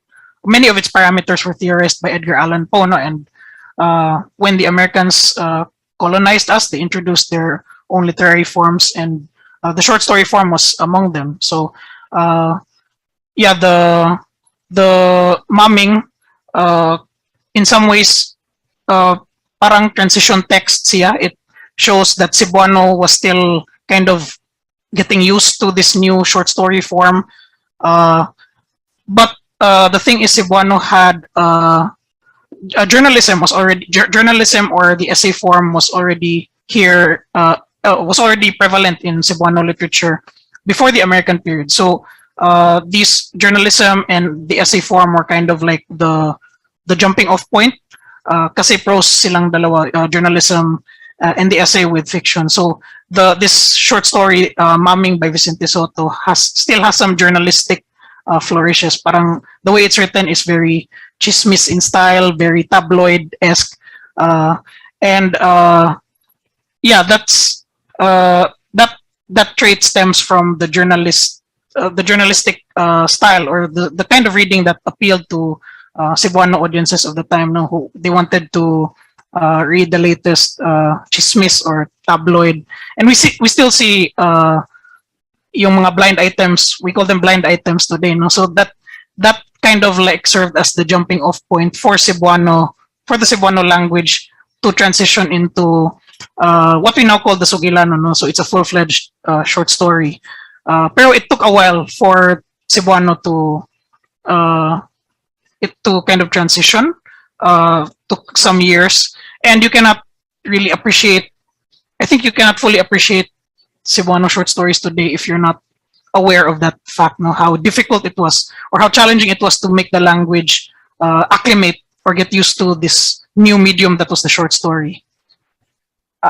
many of its parameters were theorized by Edgar Allan Poe, no? And when the Americans colonized us, they introduced their own literary forms, and the short story form was among them. So the Maming, in some ways, parang transition text siya. It shows that Cebuano was still kind of getting used to this new short story form. But the thing is, Cebuano had journalism or the essay form was already here, was already prevalent in Cebuano literature before the American period. So these journalism and the essay form were kind of like the jumping off point, kasi prose silang dalawa, journalism and the essay with fiction. So this short story, Maming by Vicente Soto, still has some journalistic flourishes. Parang the way it's written is very chismis in style, very tabloid-esque, and that's that trait stems from the journalistic style, or the kind of reading that appealed to Cebuano audiences of the time, no, who they wanted to read the latest chismis or tabloid. And we still see yung mga blind items, we call them blind items today, no? So that kind of like served as the jumping off point for the Cebuano language to transition into what we now call the Sugilano, no? So it's a full-fledged short story. Pero it took a while for Cebuano to kind of transition. Took some years, and you cannot really appreciate, I think you cannot fully appreciate Cebuano short stories today if you're not aware of that fact, no? How difficult it was, or how challenging it was to make the language acclimate or get used to this new medium that was the short story.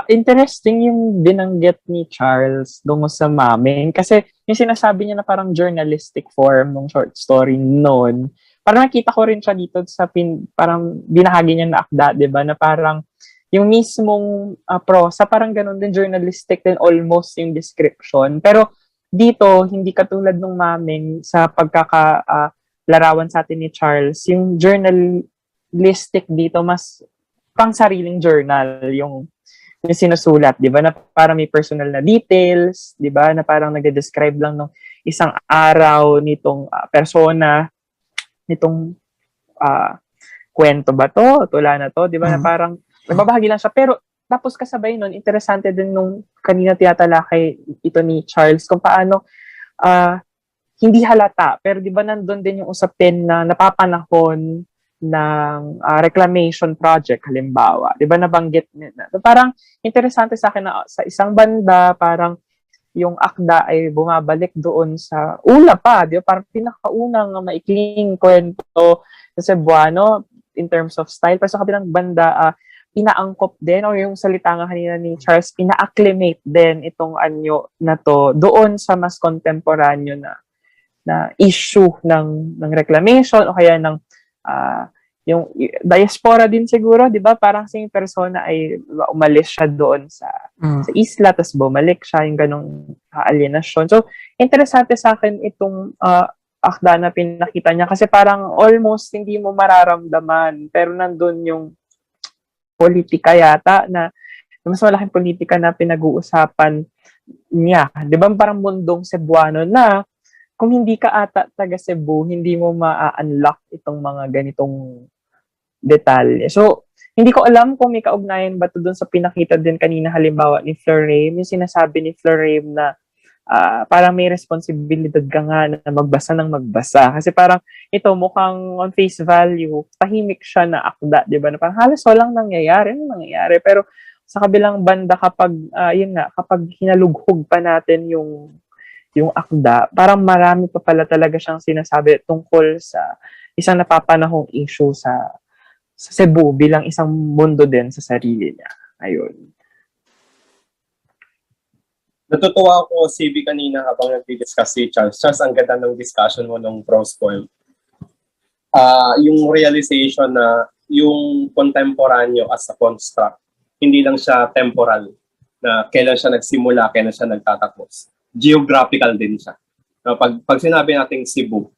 Interesting yung binanggit ni Charles dungo sa Maming, kasi yung sinasabi niya na parang journalistic form ng short story noon parang nakita ko rin siya dito sa parang binahagi niya na akda, 'di ba? Na parang yung mismong prosa, parang ganun din, journalistic din almost yung description. Pero dito, hindi katulad nung maming sa pagkakalarawan sa atin ni Charles, yung journalistic dito, mas pang sariling journal yung sinusulat, di ba? Na parang may personal na details, di ba? Na parang nag-describe lang ng isang araw nitong persona, nitong kwento ba to? Tula na to, di ba? Na parang nagbabahagi lang siya. Pero tapos kasabay nun, interesante din nung kanina tinatalakay ito ni Charles kung paano hindi halata. Pero di ba nandun din yung usapin na napapanahon ng reclamation project, halimbawa. Di ba nabanggit na parang interesante sa akin na sa isang banda, parang yung akda ay bumabalik doon sa una pa, di ba? Parang pinakaunang maikling kwento sa Cebuano in terms of style. Pero sa kabilang banda, inaangkop din, o yung salita nga kanina ni Charles, ina-acclimate din itong anyo na to doon sa mas kontemporanyo na issue ng reclamation o kaya ng yung diaspora din siguro, di ba? Parang sing persona ay umalis siya doon sa isla, tapos bumalik siya, yung ganong alienasyon. So, interesante sa akin itong akda na pinakita niya kasi parang almost hindi mo mararamdaman, pero nandun yung politika yata na mas malaking politika na pinag-uusapan niya. Di ba parang mundong Cebuano na kung hindi ka ata taga Cebu, hindi mo ma-unlock itong mga ganitong detalye. So, hindi ko alam kung may kaugnayan ba ito dun sa pinakita din kanina halimbawa ni Floraime, yung sinasabi ni Floraime na parang may responsibilidad ka nga na magbasa ng magbasa. Kasi parang ito mukhang on face value, tahimik siya na akda, di ba? Na parang halos walang nangyayari. Pero sa kabilang banda kapag, kapag hinalughog pa natin yung akda, parang marami pa pala talaga siyang sinasabi tungkol sa isang napapanahong issue sa Cebu bilang isang mundo din sa sarili niya. Ayun. Natutuwa ako, CB, kanina habang nag-discuss si Charles. Charles, ang ganda ng discussion mo ng prose poem. Yung realization na yung kontemporanyo as a construct, hindi lang siya temporal, na kailan siya nagsimula, kailan siya nagtatapos. Geographical din siya. Pag sinabi nating Cebu,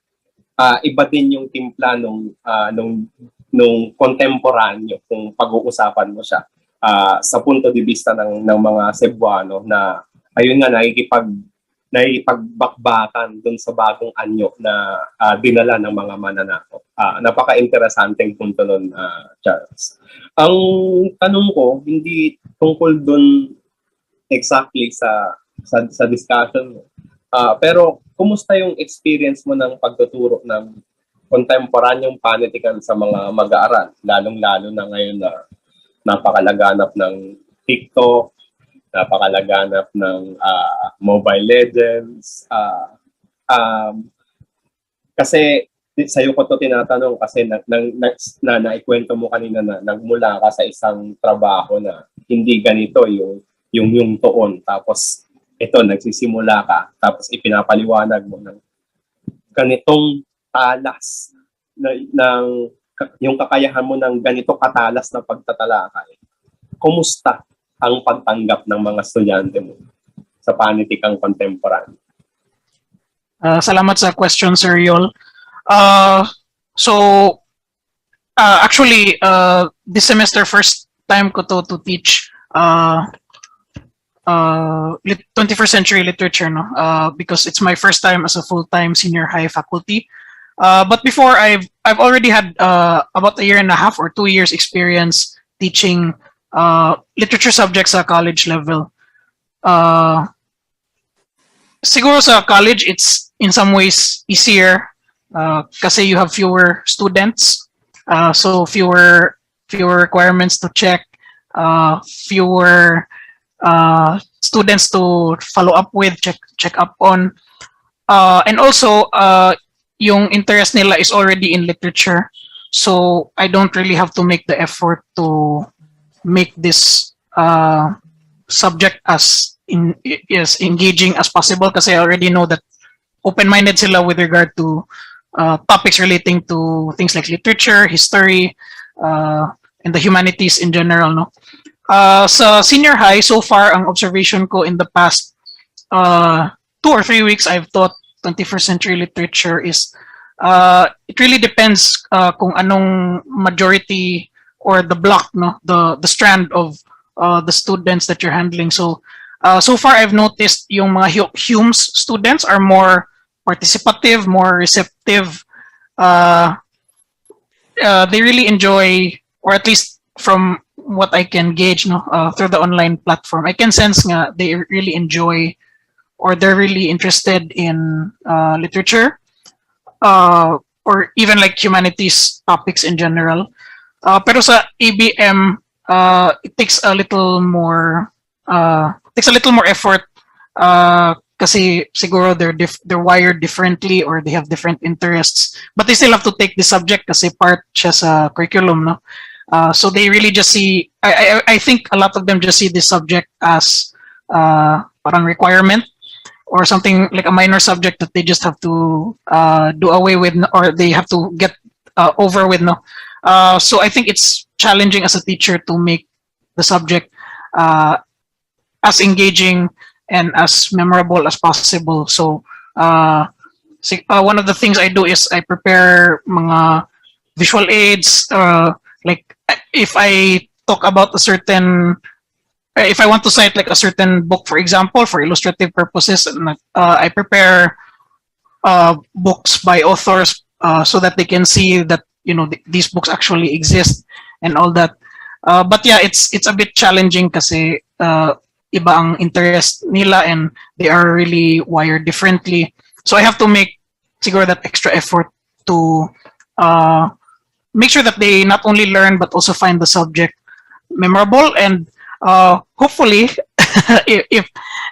iba din yung timpla nung kontemporanyo kung pag-uusapan mo siya sa punto de vista ng mga Cebuano na ayun nga, nakikipagbakbakan dun sa bagong anyo na dinala ng mga mananakop. Napaka-interesanteng punto nun, Charles. Ang tanong ko, hindi tungkol dun exactly sa discussion mo. Pero, kumusta yung experience mo ng pagtuturo ng kontemporanyong panitikan sa mga mag-aaral? Lalong-lalo na ngayon na napakalaganap ng TikTok, napakalaganap ng Mobile Legends. Kasi sa'yo ko to tinatanong kasi naikwento mo kanina na nagmula ka sa isang trabaho na hindi ganito yung toon. Tapos ito, nagsisimula ka. Tapos ipinapaliwanag mo ng ganitong talas yung kakayahan mo ng ganito katalas na pagtatalakay. Kumusta ang pagtanggap ng mga estudyante mo sa panitikang kontemporary? Salamat sa question, Sir Reil. Actually, this semester, first time ko to teach 21st century literature, no? Because it's my first time as a full-time senior high faculty. But before, I've already had about 1.5 years or 2 years experience teaching literature subjects sa college level. Siguro sa college, it's in some ways easier kasi you have fewer students, so fewer requirements to check, fewer students to follow up with, check up on, and also yung interest nila is already in literature, so I don't really have to make the effort to make this subject as engaging as possible kasi I already know that open-minded sila with regard to topics relating to things like literature, history, and the humanities in general, no? Sa senior high, so far, ang observation ko in the past 2 or 3 weeks, I've taught 21st century literature is, it really depends kung anong majority or the block, no, the strand of the students that you're handling. So, so far I've noticed yung mga Humes students are more participative, more receptive. They really enjoy, or at least from what I can gauge, no, through the online platform, I can sense nga they really enjoy, or they're really interested in literature, or even like humanities topics in general. Pero sa ABM, it takes a little more effort, kasi siguro they're wired differently, or they have different interests, but they still have to take the subject kasi part siya sa curriculum, no? So they really just see, I think a lot of them just see this subject as parang requirement, or something like a minor subject that they just have to do away with, or they have to get over with, no? So I think it's challenging as a teacher to make the subject as engaging and as memorable as possible. So one of the things I do is I prepare mga visual aids, like if I talk about a certain, if I want to cite like a certain book, for example, for illustrative purposes, I prepare books by authors so that they can see that, you know, these books actually exist and all that. But yeah, it's a bit challenging kasi iba ang interest nila and they are really wired differently. So I have to make siguro that extra effort to make sure that they not only learn but also find the subject memorable, and hopefully if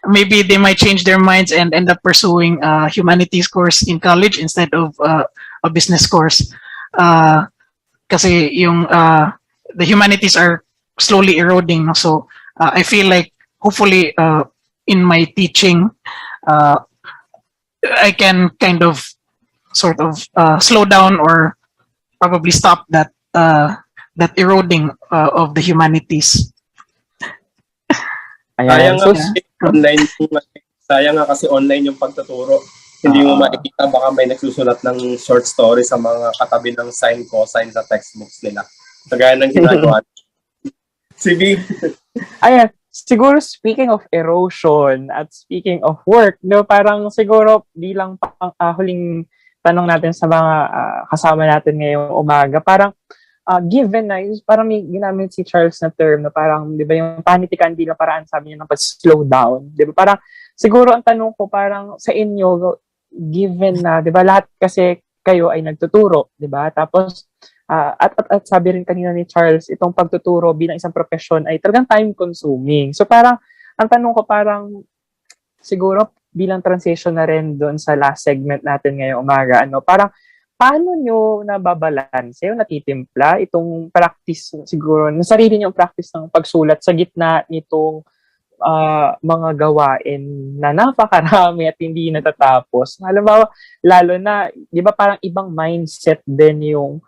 maybe they might change their minds and end up pursuing a humanities course in college instead of a business course, kasi yung the humanities are slowly eroding, no? So I feel like hopefully in my teaching I can kind of sort of slow down or probably stop that that eroding of the humanities. Sayang nga kasi online yung pagtuturo. Hindi mo makikita, baka may nagsusulat ng short story sa mga katabi ng sine cosine sa textbooks nila. Kagaya ng ginagawa. Sige. Ayan, siguro speaking of erosion at speaking of work, no, parang siguro bilang huling tanong natin sa mga kasama natin ngayong umaga, parang given na, parang may ginamit si Charles na term na parang, di ba, yung panitikan bilang paraan, sabi niya, ng pag-slow down. Di ba, parang, siguro ang tanong ko, parang sa inyo, given na, di ba, lahat kasi kayo ay nagtuturo, di ba? Tapos, at sabi rin kanina ni Charles, itong pagtuturo bilang isang profesyon ay talagang time-consuming. So, parang, ang tanong ko, parang, siguro, bilang transition na rin doon sa last segment natin ngayong umaga, parang, paano nyo nababalanse o natitimpla itong practice, siguro, na sarili nyo practice ng pagsulat sa gitna nitong mga gawain na napakarami at hindi natatapos? Halimbawa, lalo na, di ba parang ibang mindset din yung,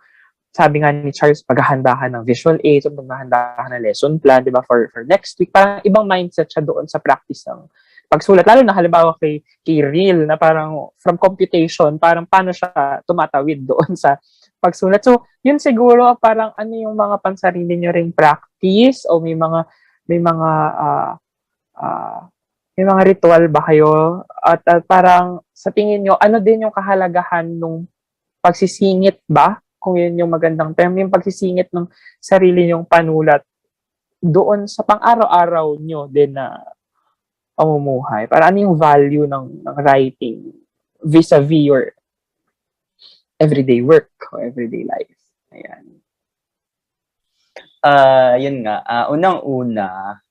sabi nga ni Charles, paghahandahan ng visual aids o paghahandahan ng lesson plan, di ba, for next week, parang ibang mindset siya doon sa practice ng pagsulat, lalo na halimbawa kay Reil na parang from computation, parang paano siya tumatawid doon sa pagsulat. So, yun siguro parang ano yung mga pansarili nyo ring practice o may mga ritual ba kayo? At parang sa tingin nyo, ano din yung kahalagahan nung pagsisingit ba? Kung yun yung magandang term, yung pagsisingit ng sarili nyong panulat doon sa pang-araw-araw nyo din na pamumuhay. Para ano yung value ng writing vis-a-vis your everyday work or everyday life. Ayan. Yun nga. Unang-una,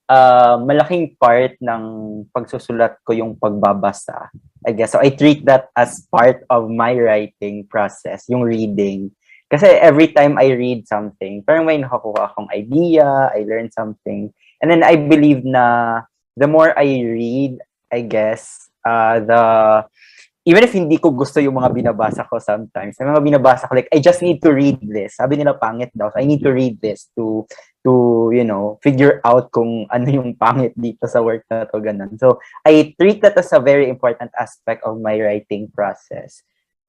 malaking part ng pagsusulat ko yung pagbabasa. I guess. So I treat that as part of my writing process, yung reading. Kasi every time I read something, parang may nakakuha akong idea, I learn something. And then I believe na the more I read, I guess, the even if hindi ko gusto yung mga binabasa ko sometimes, may mga binabasa ko like, I just need to read this. Sabi nila pangit daw. So I need to read this to figure out kung ano yung pangit dito sa work na to, ganun. So I treat that as a very important aspect of my writing process.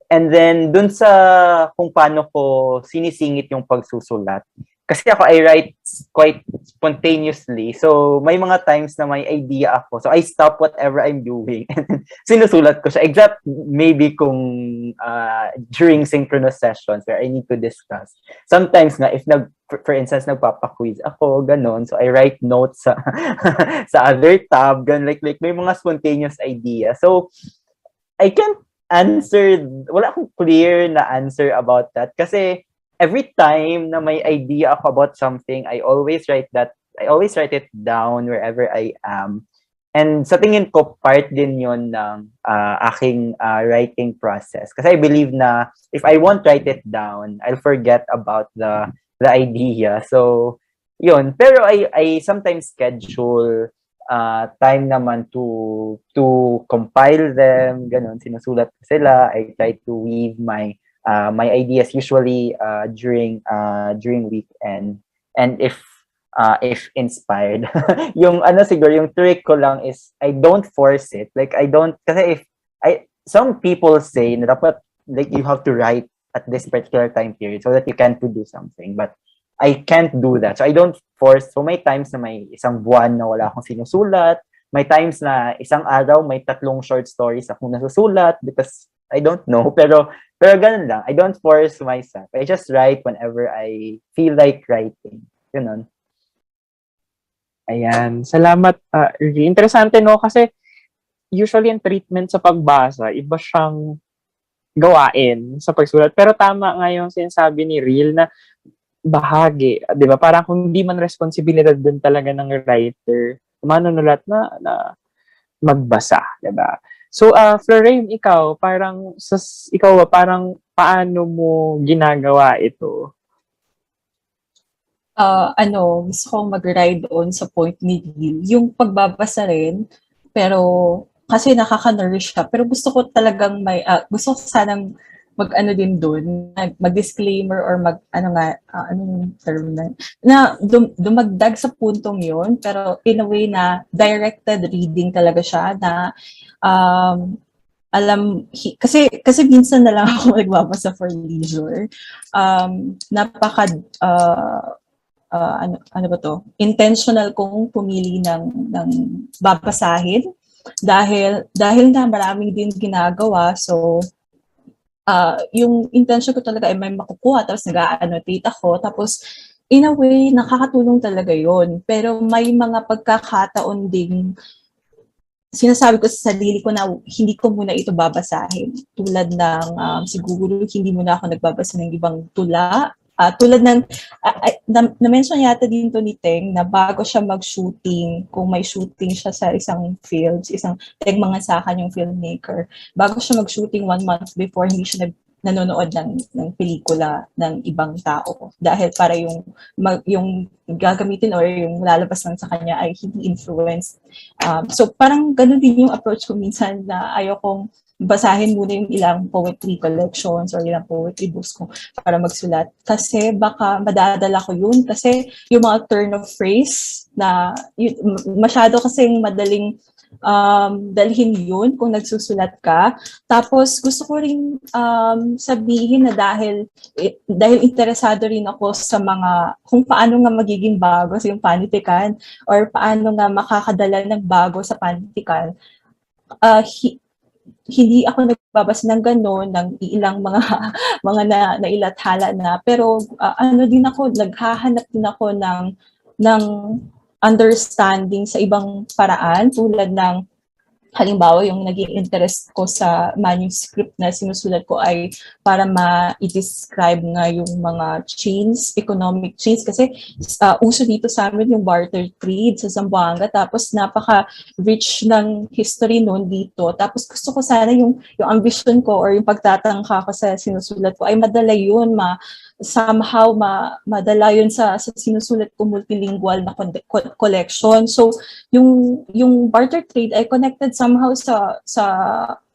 And then dun sa kung paano ko sinisingit yung pagsusulat, kasi ako I write quite spontaneously. So may mga times na may idea ako. So I stop whatever I'm doing and sinusulat ko siya. Except maybe kung during synchronous sessions where I need to discuss. Sometimes nga if for instance nagpapa-quiz ako, ganon. So I write notes sa sa other tab, ganun, like may mga spontaneous idea. So I can't answer, wala akong clear na answer about that kasi every time na may idea ako about something, I always write it down wherever I am. And sa tingin ko, part din yun ng aking writing process. Kasi I believe na if I won't write it down, I'll forget about the idea. So, yun. Pero I sometimes schedule time naman to compile them, ganun, sinusulat ko sila. I try to weave my ideas usually during weekend, and if inspired. Yung siguro yung trick ko lang is I don't force it. Like I don't, kasi some people say na dapat like you have to write at this particular time period so that you can produce something, but I can't do that. So I don't force. So may times na may isang buwan na wala akong sinusulat. May times na isang araw may 3 short stories akong nasusulat because I don't know. Pero ganun lang. I don't force myself. I just write whenever I feel like writing. Ganun. Ayan. Salamat. Interesante, no? Kasi usually ang treatment sa pagbasa, iba siyang gawain sa pagsulat. Pero tama nga yung sinasabi ni Reil na bahagi, 'di ba? Parang kung hindi man responsibilidad din talaga ng writer, manunulat na magbasa, 'di ba? So, Floraime, ikaw parang paano mo ginagawa ito? Gusto kong mag-ride on sa point ni Reil. Yung pagbabasa rin, pero kasi nakaka-nourish siya. Pero gusto ko talagang gusto ko sanang mag-ano din doon, mag-disclaimer or anong term na dumagdag sa puntong yon, pero in a way na directed reading talaga siya na kasi minsan na lang ako nagbabasa for leisure. Intentional kong pumili ng babasahin dahil na maraming din ginagawa, so yung intention ko talaga ay may makukuha, tapos nag-annotate ako, tapos in a way, nakakatulong talaga yon. Pero may mga pagkakataon ding sinasabi ko sa sarili ko na hindi ko muna ito babasahin. Tulad ng siguro hindi muna ako nagbabasa ng ibang tula. Tulad ng, na-mention yata din to ni Teng na bago siya mag-shooting, kung may shooting siya sa isang film, Teng mga sa akin yung filmmaker, bago siya mag-shooting 1 month before, hindi siya nanonood ng pelikula ng ibang tao. Dahil para yung gagamitin or yung lalabas lang sa kanya ay hindi influenced. So parang ganun din yung approach ko minsan na ayokong basahin muna yung ilang poetry collections or ilang poetry books ko para magsulat. Kasi baka madadala ko yun. Kasi yung mga turn of phrase na masyado kasing madaling dalhin yun kung nagsusulat ka. Tapos gusto ko rin sabihin na dahil interesado rin ako sa mga kung paano nga magiging bago sa yung panitikan or paano nga makakadala ng bago sa panitikan. Hindi ako nagbabasa ng gano'n, ng ilang mga nailathala na. Pero naghahanap din ako ng understanding sa ibang paraan, tulad ng halimbawa yung naging interest ko sa manuscript na sinusulat ko ay para ma-describe nga yung mga chains, economic chains, kasi uso dito sa amin yung barter trade sa Zamboanga, tapos napaka-rich ng history noon dito. Tapos gusto ko sana yung ambition ko or yung pagtatangka ko sa sinusulat ko ay madala yun, somehow madala yun sa sinusulat ko multilingual na collection. So yung barter trade ay connected somehow sa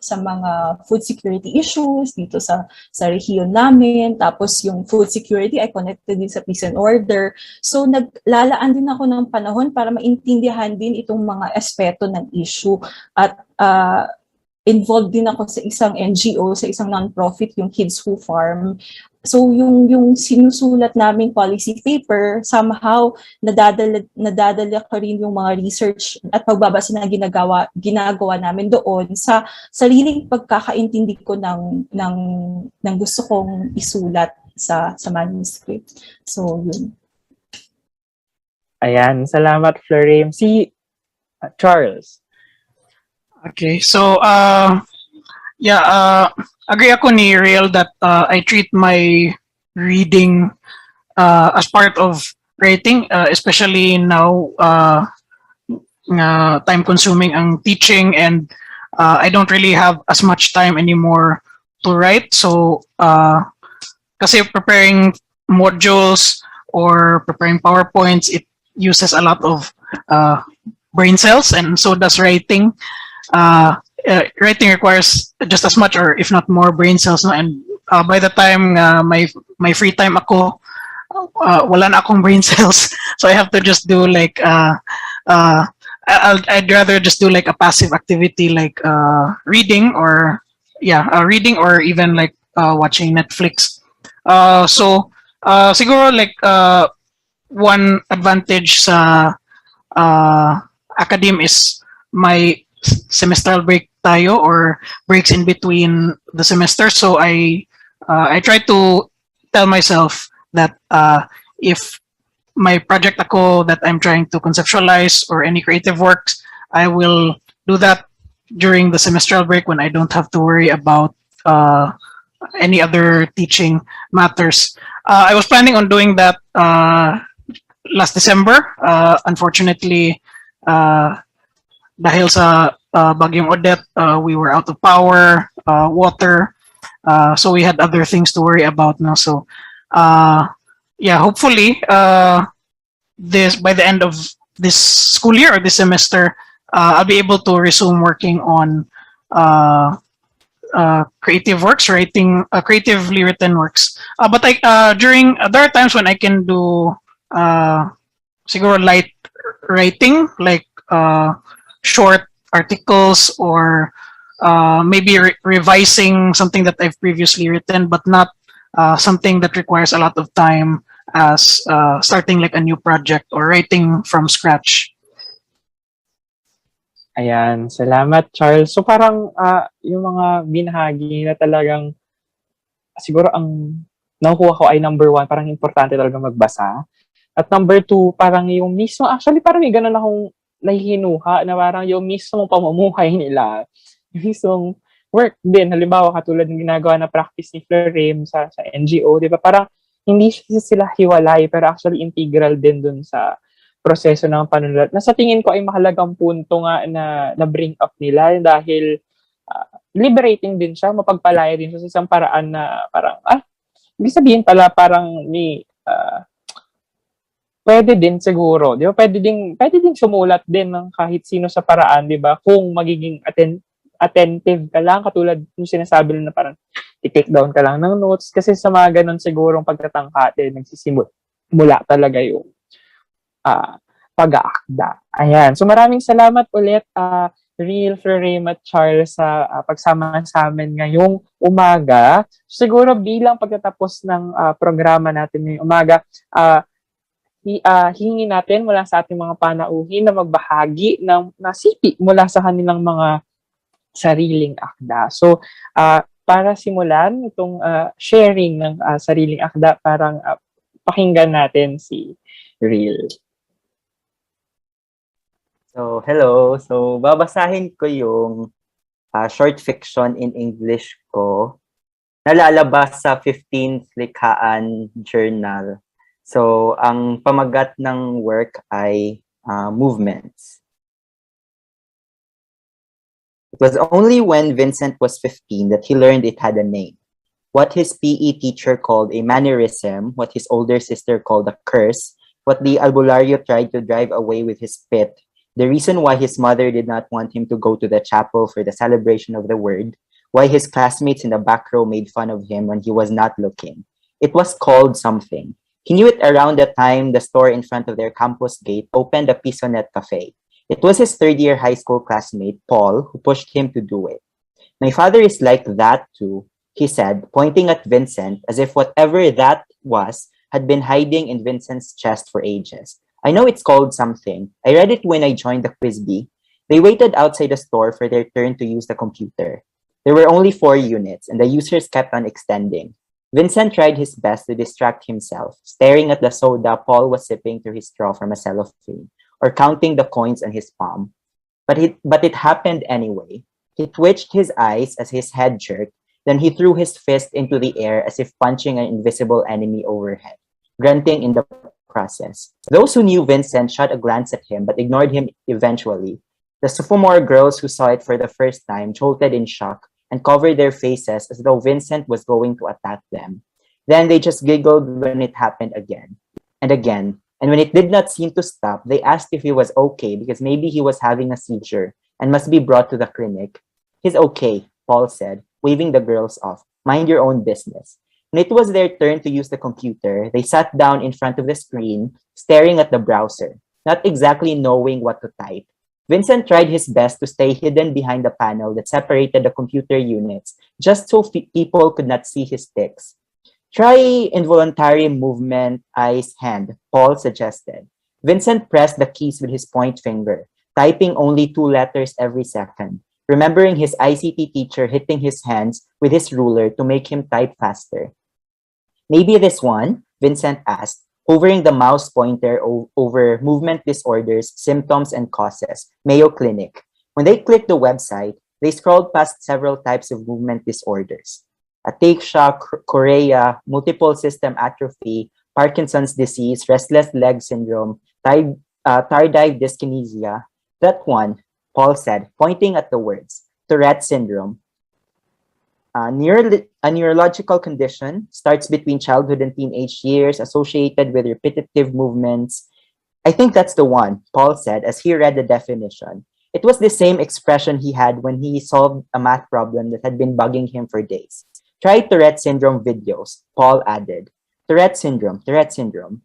mga food security issues dito sa rehiyon namin. Tapos yung food security ay connected din sa peace and order. So naglalaan din ako ng panahon para maintindihan din itong mga aspeto ng issue. At involved din ako sa isang NGO, sa isang non-profit, yung Kids Who Farm. So yung sinusulat naming policy paper, somehow nadadala ko rin yung mga research at pagbabasa na ginagawa namin doon sa sariling pagkakaintindi ko ng gusto kong isulat sa manuscript. So yun. Ayan, salamat Floraime. Si Charles. Okay, so agree ako ni Reil that I treat my reading as part of writing, especially now time-consuming ang teaching, and I don't really have as much time anymore to write. So kasi preparing modules or preparing PowerPoints, it uses a lot of brain cells, and so does writing. Writing requires just as much or if not more brain cells, no? And by the time my free time ako, wala na akong brain cells, so I have to just do like I'd rather just do like a passive activity like reading or even like watching Netflix. So siguro like one advantage sa academe is my semestral break tayo or breaks in between the semester. So I try to tell myself that if my project ako that I'm trying to conceptualize or any creative works, I will do that during the semestral break when I don't have to worry about any other teaching matters. I was planning on doing that last December. Unfortunately, dahil sa Bagyong Odette, we were out of power, water, so we had other things to worry about now. So hopefully this by the end of this school year or this semester, I'll be able to resume working on creative works, writing creatively written works. But there are times when I can do siguro light writing, like short articles or maybe revising something that I've previously written, but not something that requires a lot of time as starting like a new project or writing from scratch. Ayan, salamat Charles. So parang yung mga binahagi na talagang siguro ang nakukuha ko ay number 1, parang importante talaga magbasa. At number 2, parang yung mismo, actually parang may ganun akong nahihinuha na parang yung mismong pamumuhay nila, yung mismong work din. Halimbawa, katulad ng ginagawa na practice ni Floraime sa NGO, di ba? Parang hindi sila hiwalay, pero actually integral din dun sa proseso ng panunulat. Na sa tingin ko ay mahalagang punto nga na bring up nila dahil liberating din siya, mapagpalaya din siya sa isang paraan na parang, ibig sabihin pala parang may pwede din siguro, di ba? Pwede din sumulat din ng kahit sino sa paraan, di ba? Kung magiging attentive ka lang, katulad yung sinasabi na parang i-take down ka lang ng notes. Kasi sa mga ganun sigurong pagkatangka din, nagsisimula talaga yung pag-aakda. Ayan. So maraming salamat ulit, Reil, Floraime at Charles sa pagsama sa amin ngayong umaga. Siguro bilang pagtatapos ng programa natin ngayong umaga, hihingi natin mula sa ating mga panauhin na magbahagi ng nasipi mula sa kanilang mga sariling akda. So, para simulan itong sharing ng sariling akda, parang pakinggan natin si Reil. So, hello. So, babasahin ko yung short fiction in English ko na lalabas sa 15th Likhaan Journal. So, ang pamagat ng work ay movements. It was only when Vincent was 15 that he learned it had a name. what his PE teacher called a mannerism, what his older sister called a curse, what the albulario tried to drive away with his spit, the reason why his mother did not want him to go to the chapel for the celebration of the word, why his classmates in the back row made fun of him when he was not looking. It was called something. He knew it around the time the store in front of their campus gate opened a Pisonet cafe. It was his third-year high school classmate, Paul, who pushed him to do it. My father is like that too, he said, pointing at Vincent as if whatever that was had been hiding in Vincent's chest for ages. I know it's called something. I read it when I joined the quiz bee. They waited outside the store for their turn to use the computer. There were only 4 units, and the users kept on extending. Vincent tried his best to distract himself, staring at the soda Paul was sipping through his straw from a cellophane, or counting the coins on his palm. But it happened anyway. He twitched his eyes as his head jerked, then he threw his fist into the air as if punching an invisible enemy overhead, grunting in the process. Those who knew Vincent shot a glance at him but ignored him eventually. The sophomore girls who saw it for the first time jolted in shock and covered their faces as though Vincent was going to attack them. Then they just giggled when it happened again and again. And when it did not seem to stop, they asked if he was okay because maybe he was having a seizure and must be brought to the clinic. He's okay, Paul said, waving the girls off. Mind your own business. When it was their turn to use the computer, they sat down in front of the screen, staring at the browser, not exactly knowing what to type. Vincent tried his best to stay hidden behind the panel that separated the computer units, just so people could not see his ticks. Try involuntary movement, eyes, hand, Paul suggested. Vincent pressed the keys with his point finger, typing only 2 letters every second, remembering his ICT teacher hitting his hands with his ruler to make him type faster. Maybe this one, Vincent asked, hovering the mouse pointer over movement disorders, symptoms, and causes, Mayo Clinic. When they clicked the website, they scrolled past several types of movement disorders. Ataxia, chorea, multiple system atrophy, Parkinson's disease, restless leg syndrome, tardive dyskinesia. That one, Paul said, pointing at the words, Tourette syndrome. A neurological condition starts between childhood and teenage years, associated with repetitive movements. I think that's the one, Paul said as he read the definition. It was the same expression he had when he solved a math problem that had been bugging him for days. Try Tourette syndrome videos, Paul added. Tourette syndrome,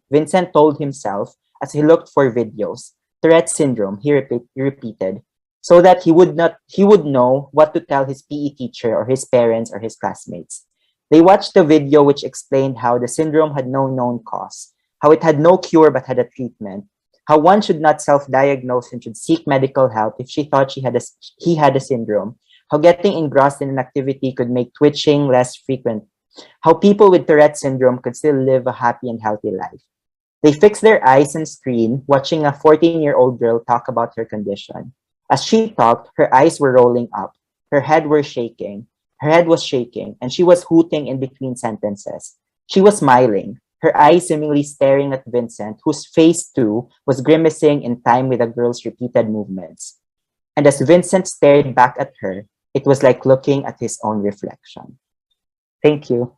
Vincent told himself as he looked for videos. Tourette syndrome, he repeated, so that he would know what to tell his PE teacher or his parents or his classmates. They watched the video which explained how the syndrome had no known cause, how it had no cure but had a treatment, how one should not self-diagnose and should seek medical help if she thought he had a syndrome, how getting engrossed in an activity could make twitching less frequent, how people with Tourette syndrome could still live a happy and healthy life. They fixed their eyes on screen, watching a 14-year-old girl talk about her condition. As she talked, her eyes were rolling up, her head was shaking, and she was hooting in between sentences. She was smiling, her eyes seemingly staring at Vincent, whose face too was grimacing in time with the girl's repeated movements. And as Vincent stared back at her, it was like looking at his own reflection. Thank you.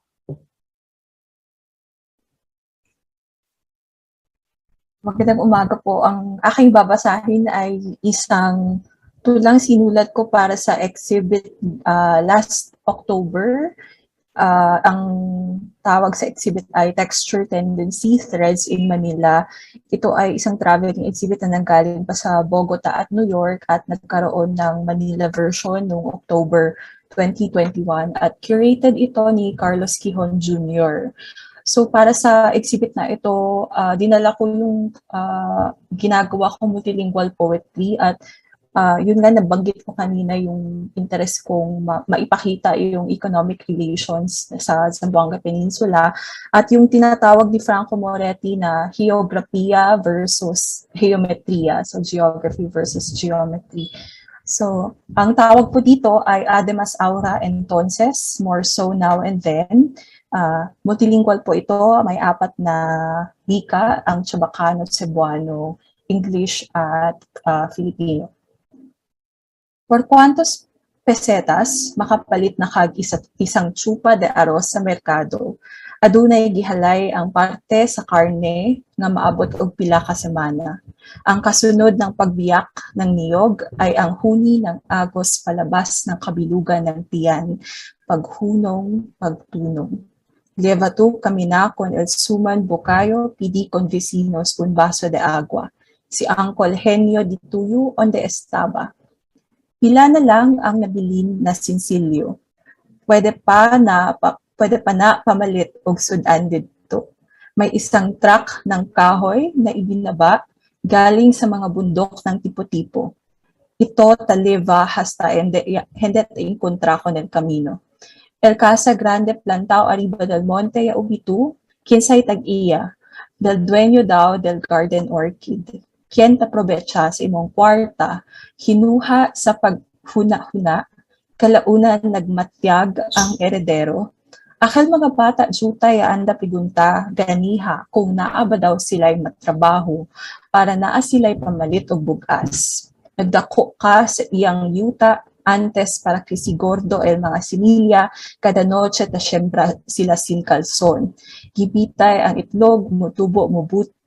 Magandang umaga po. Ang aking babasahin ay isang tulang sinulat ko para sa exhibit last October. Ang tawag sa exhibit ay Texture Tendency, Threads in Manila. Ito ay isang traveling exhibit na nanggaling pa sa Bogota at New York at nagkaroon ng Manila version noong October 2021 at curated ito ni Carlos Quijón Jr. So para sa exhibit na ito, dinala ko yung ginagawa kong multilingual poetry at yun nga nabanggit ko kanina yung interest kong maipakita yung economic relations sa Zamboanga Peninsula at yung tinatawag ni Franco Moretti na geography versus geometria, so geography versus geometry. So, ang tawag po dito ay Además Ahora Entonces, More So Now and Then. Multilingual po ito, may 4 na wika, ang Chabacano, Cebuano, English at Filipino. Por cuantos pesetas makapalit na kag isang tsupa de arroz sa merkado. Adunay gihalay ang parte sa karne nga maabot og pila ka semana. Ang kasunod ng pagbiyak ng niyog ay ang huni ng agos palabas ng kabilugan ng tiyan, paghunong, pagtunong. Lleva tú camina con el suman bucayo, pidi con vecinos un vaso de agua. Si Uncle Henyo di tuyo onde estaba. Pila na lang ang nabilin na sinsilyo. Pwede pa na pamalit og sudan dito. May isang truck ng kahoy na ibinaba galing sa mga bundok ng tipo-tipo. Ito taleva hasta hendet encontra con el camino. El casa grande plantao arriba del monte ya ubitu, kinsay tag-iya, del dueño daw del garden orchid. Kien taprobecha sa imong kwarta, hinuha sa paghuna-huna, kalaunan nagmatyag ang eredero. Akal mga bata jutay anda pigunta ganiha kung naa ba daw sila'y matrabaho para naa sila'y pamalit og bugas. Nagdako ka sa iyang yuta antes para kisigordo el mga similya kada noche ta siyembra sila sin kalson. Gibitay ang itlog, mutubo,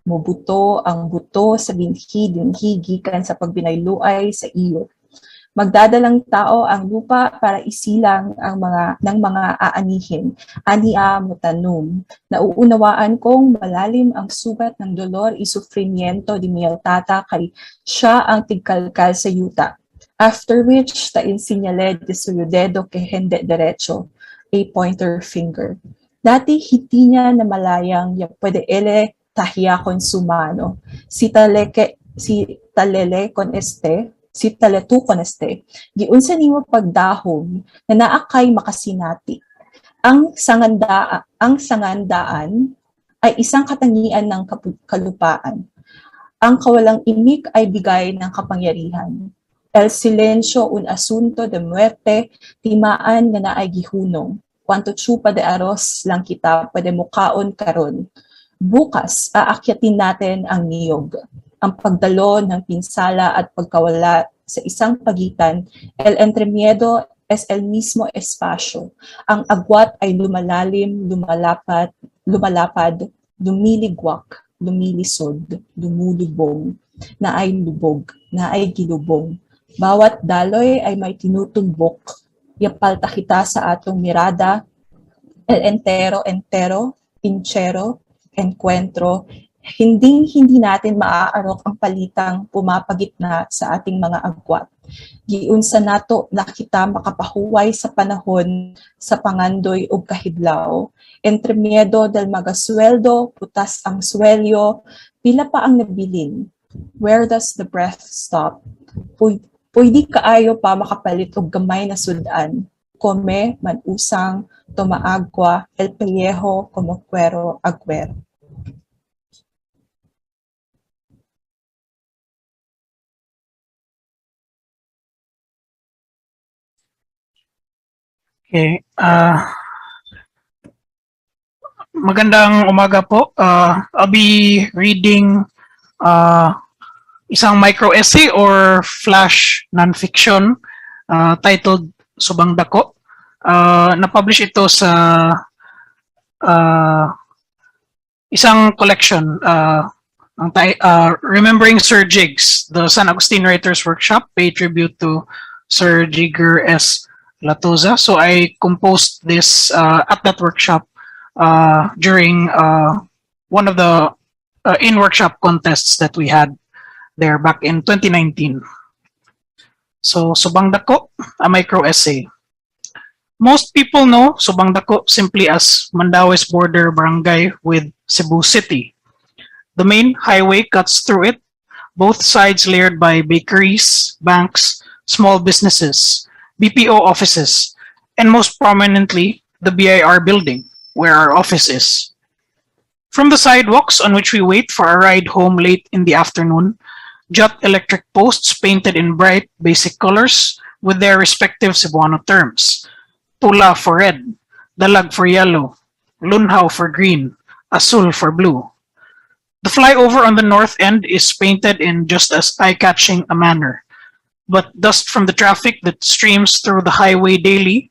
mubuto ang buto sa binhi gikan sa pagbinayluay sa iyo. Magdadalang tao ang lupa para isilang ang mga aanihin. Ania mutanum. Nauunawaan kong malalim ang sugat ng dolor isufrimiento di miyang tata kay siya ang tigkalkal sa yuta. After which, ta insinyale de suyo dedo que hende derecho, a pointer finger. Dati hiti niya na malayang ya pwede ele tahia consumano. Si talele con si taletu con giunsa nimo pagdahom na naakay makasinati. Ang sangandaan ay isang katangian ng kalupaan. Ang kawalang imik ay bigay ng kapangyarihan. El silencio un asunto de muerte, timaan nga naay gihunong. Kwanto tsupa de arroz lang kita pwede mukaon karon. Bukas, aakyatin natin ang niyog. Ang pagdalo ng pinsala at pagkawala sa isang pagitan, el entremiedo es el mismo espacio. Ang agwat ay lumalalim, lumalapad, lumiligwak, lumilisod, lumulubong, na ay lubog, na ay gilubong. Bawat daloy ay may tinutumbok. Yapalta kita sa atong mirada, el entero, pinchero, encuentro. Hindi natin maaarok ang palitang pumapagitna sa ating mga agwat. Giunsa nato na kita makapahuway sa panahon sa pangandoy o kahidlaw. Entre miedo del magasweldo, putas ang swelyo, pila pa ang nabilin. Where does the breath stop? Pwede kaayo pa makapalit og gamay na sudan. Come, manusang, tumaagwa, el pellejo, como cuero, agwero. Okay. Magandang umaga po. I'll be reading isang micro-essay or flash non-fiction titled Subang Dako. Na-publish ito sa isang collection, Remembering Sir Jigs, the San Agustin Writers Workshop, pay tribute to Sir Jigger S. Latoza. So I composed this at that workshop during one of the in-workshop contests that we had there back in 2019. So Subang Dako, a micro-essay. Most people know Subang Dako simply as Mandao's border barangay with Cebu City. The main highway cuts through it, both sides layered by bakeries, banks, small businesses, BPO offices, and most prominently, the BIR building, where our office is. From the sidewalks on which we wait for a ride home late in the afternoon, jut electric posts painted in bright, basic colors with their respective Cebuano terms. Tula for red, dalag for yellow, lunhaw for green, azul for blue. The flyover on the north end is painted in just as eye-catching a manner. but dust from the traffic that streams through the highway daily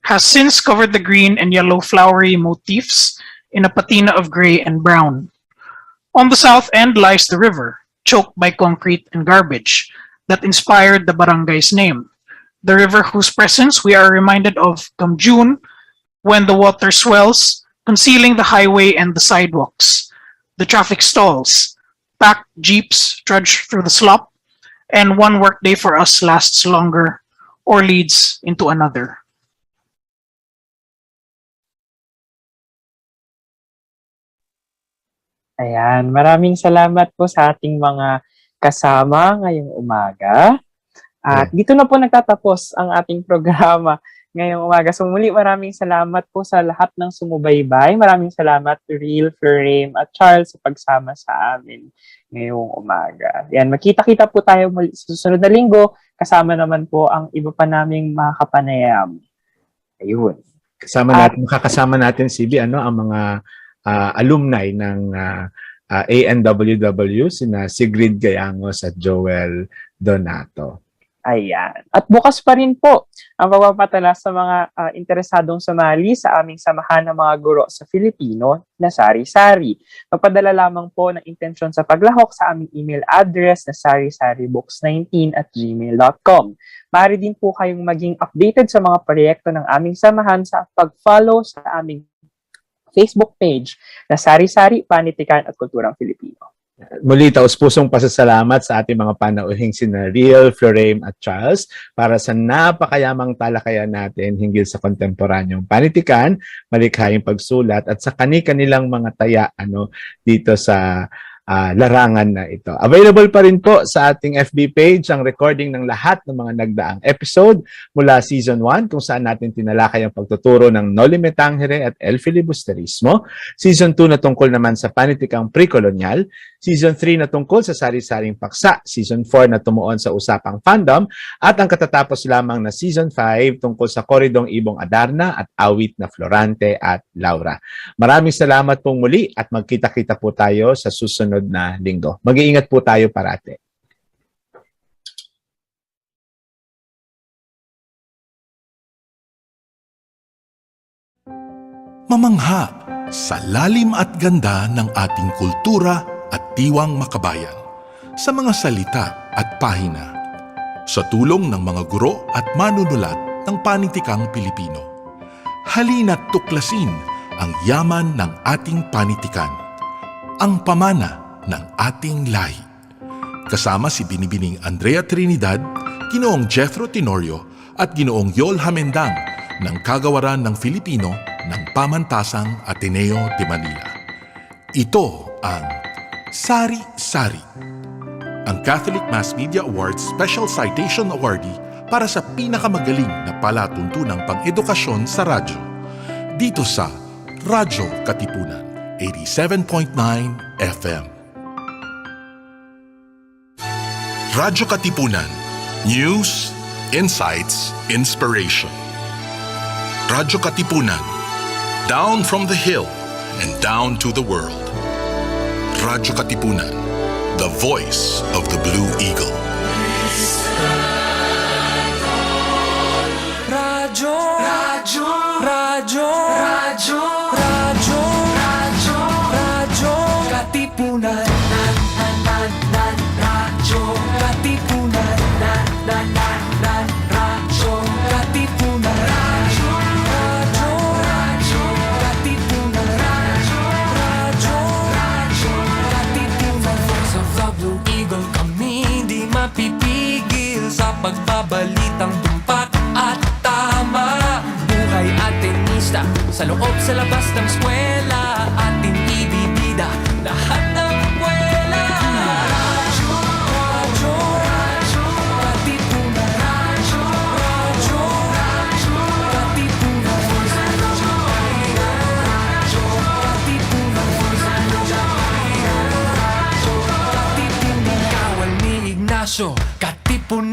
has since covered the green and yellow flowery motifs in a patina of gray and brown. On the south end lies the river, choked by concrete and garbage, that inspired the barangay's name. The river whose presence we are reminded of come June, when the water swells, concealing the highway and the sidewalks. The traffic stalls, packed jeeps trudge through the slop, and one workday for us lasts longer or leads into another. Ayan, maraming salamat po sa ating mga kasama ngayong umaga. At dito na po nagtatapos ang ating programa ngayong umaga. So muli maraming salamat po sa lahat ng sumubaybay. Maraming salamat Reil, Floraime at Charles sa pagsama sa amin ngayong umaga. Yan, magkita-kita po tayo muli sa susunod na linggo. Kasama naman po ang iba pa naming mga kapanayam. Ayun. Makakasama natin, CB, ang mga alumni ng ANWW, sina Sigrid Gayangos at Joel Donato. Ayan. At bukas pa rin po ang pagpapatala sa mga interesadong sumali sa aming samahan ng mga guro sa Filipino na Sari-Sari. Magpadala lamang po ng intensyon sa paglahok sa aming email address na sarisaribooks19@gmail.com. Maaari din po kayong maging updated sa mga proyekto ng aming samahan sa pag-follow sa aming Facebook page na Sari-Sari, Panitikan at Kulturang Filipino. Muli, taus-pusong pasasalamat sa ating mga panauhing sina Reil, Floraime at Charles para sa napakayamang talakayan natin hinggil sa kontemporanyong panitikan, malikhaing pagsulat at sa kani-kanilang mga taya dito sa larangan na ito. Available pa rin po sa ating FB page ang recording ng lahat ng mga nagdaang episode mula Season 1 kung saan natin tinalakay ang pagtuturo ng Noli Me Tangere at El Filibusterismo. Season 2 na tungkol naman sa panitikang pre-kolonyal. Season 3 na tungkol sa Sari-Saring Paksa. Season 4 na tumuon sa usapang fandom. At ang katatapos lamang na Season 5 tungkol sa koridong Ibong Adarna at awit na Florante at Laura. Maraming salamat pong muli at magkita-kita po tayo sa susunod na linggo. Mag-iingat po tayo parate. Mamangha sa lalim at ganda ng ating kultura at diwang makabayan, sa mga salita at pahina, sa tulong ng mga guro at manunulat ng panitikang Pilipino. Halina't tuklasin ang yaman ng ating panitikan, ang pamana ng ating lahi. Kasama si Binibining Andrea Trinidad, Ginoong Jethro Tenorio at Ginoong Yol Jamendang ng Kagawaran ng Filipino ng Pamantasang Ateneo de Manila. Ito ang Sari-Sari, ang Catholic Mass Media Awards Special Citation Awardee para sa pinakamagaling na palatuntunang pang-edukasyon sa radyo. Dito sa Radyo-Katipunan, 87.9 FM. Radyo-Katipunan. News, insights, inspiration. Radyo-Katipunan. Down from the hill and down to the world. Radyo-Katipunan. The voice of the Blue Eagle. Radyo, radyo, radyo, radyo, radyo, radyo, radyo, Katipunan. Radyo, Katipunan. Radyo, Katipunan. Radyo, radyo, Katipunan. Radyo, Katipunan. Voice of the Blue Eagle, kami di mapipigil sa pagbabalitang tumpak at tama. Buhay atenista sa loob sa labas ng eskwela, ating ibibida lahat ng eskwela. Radyo, radyo, radyo, Katipunan. Radyo, radyo, radyo, Katipunan. Radyo, Katipunan. Radyo, Katipunan. Kawal ni Ignacio, Katipunan.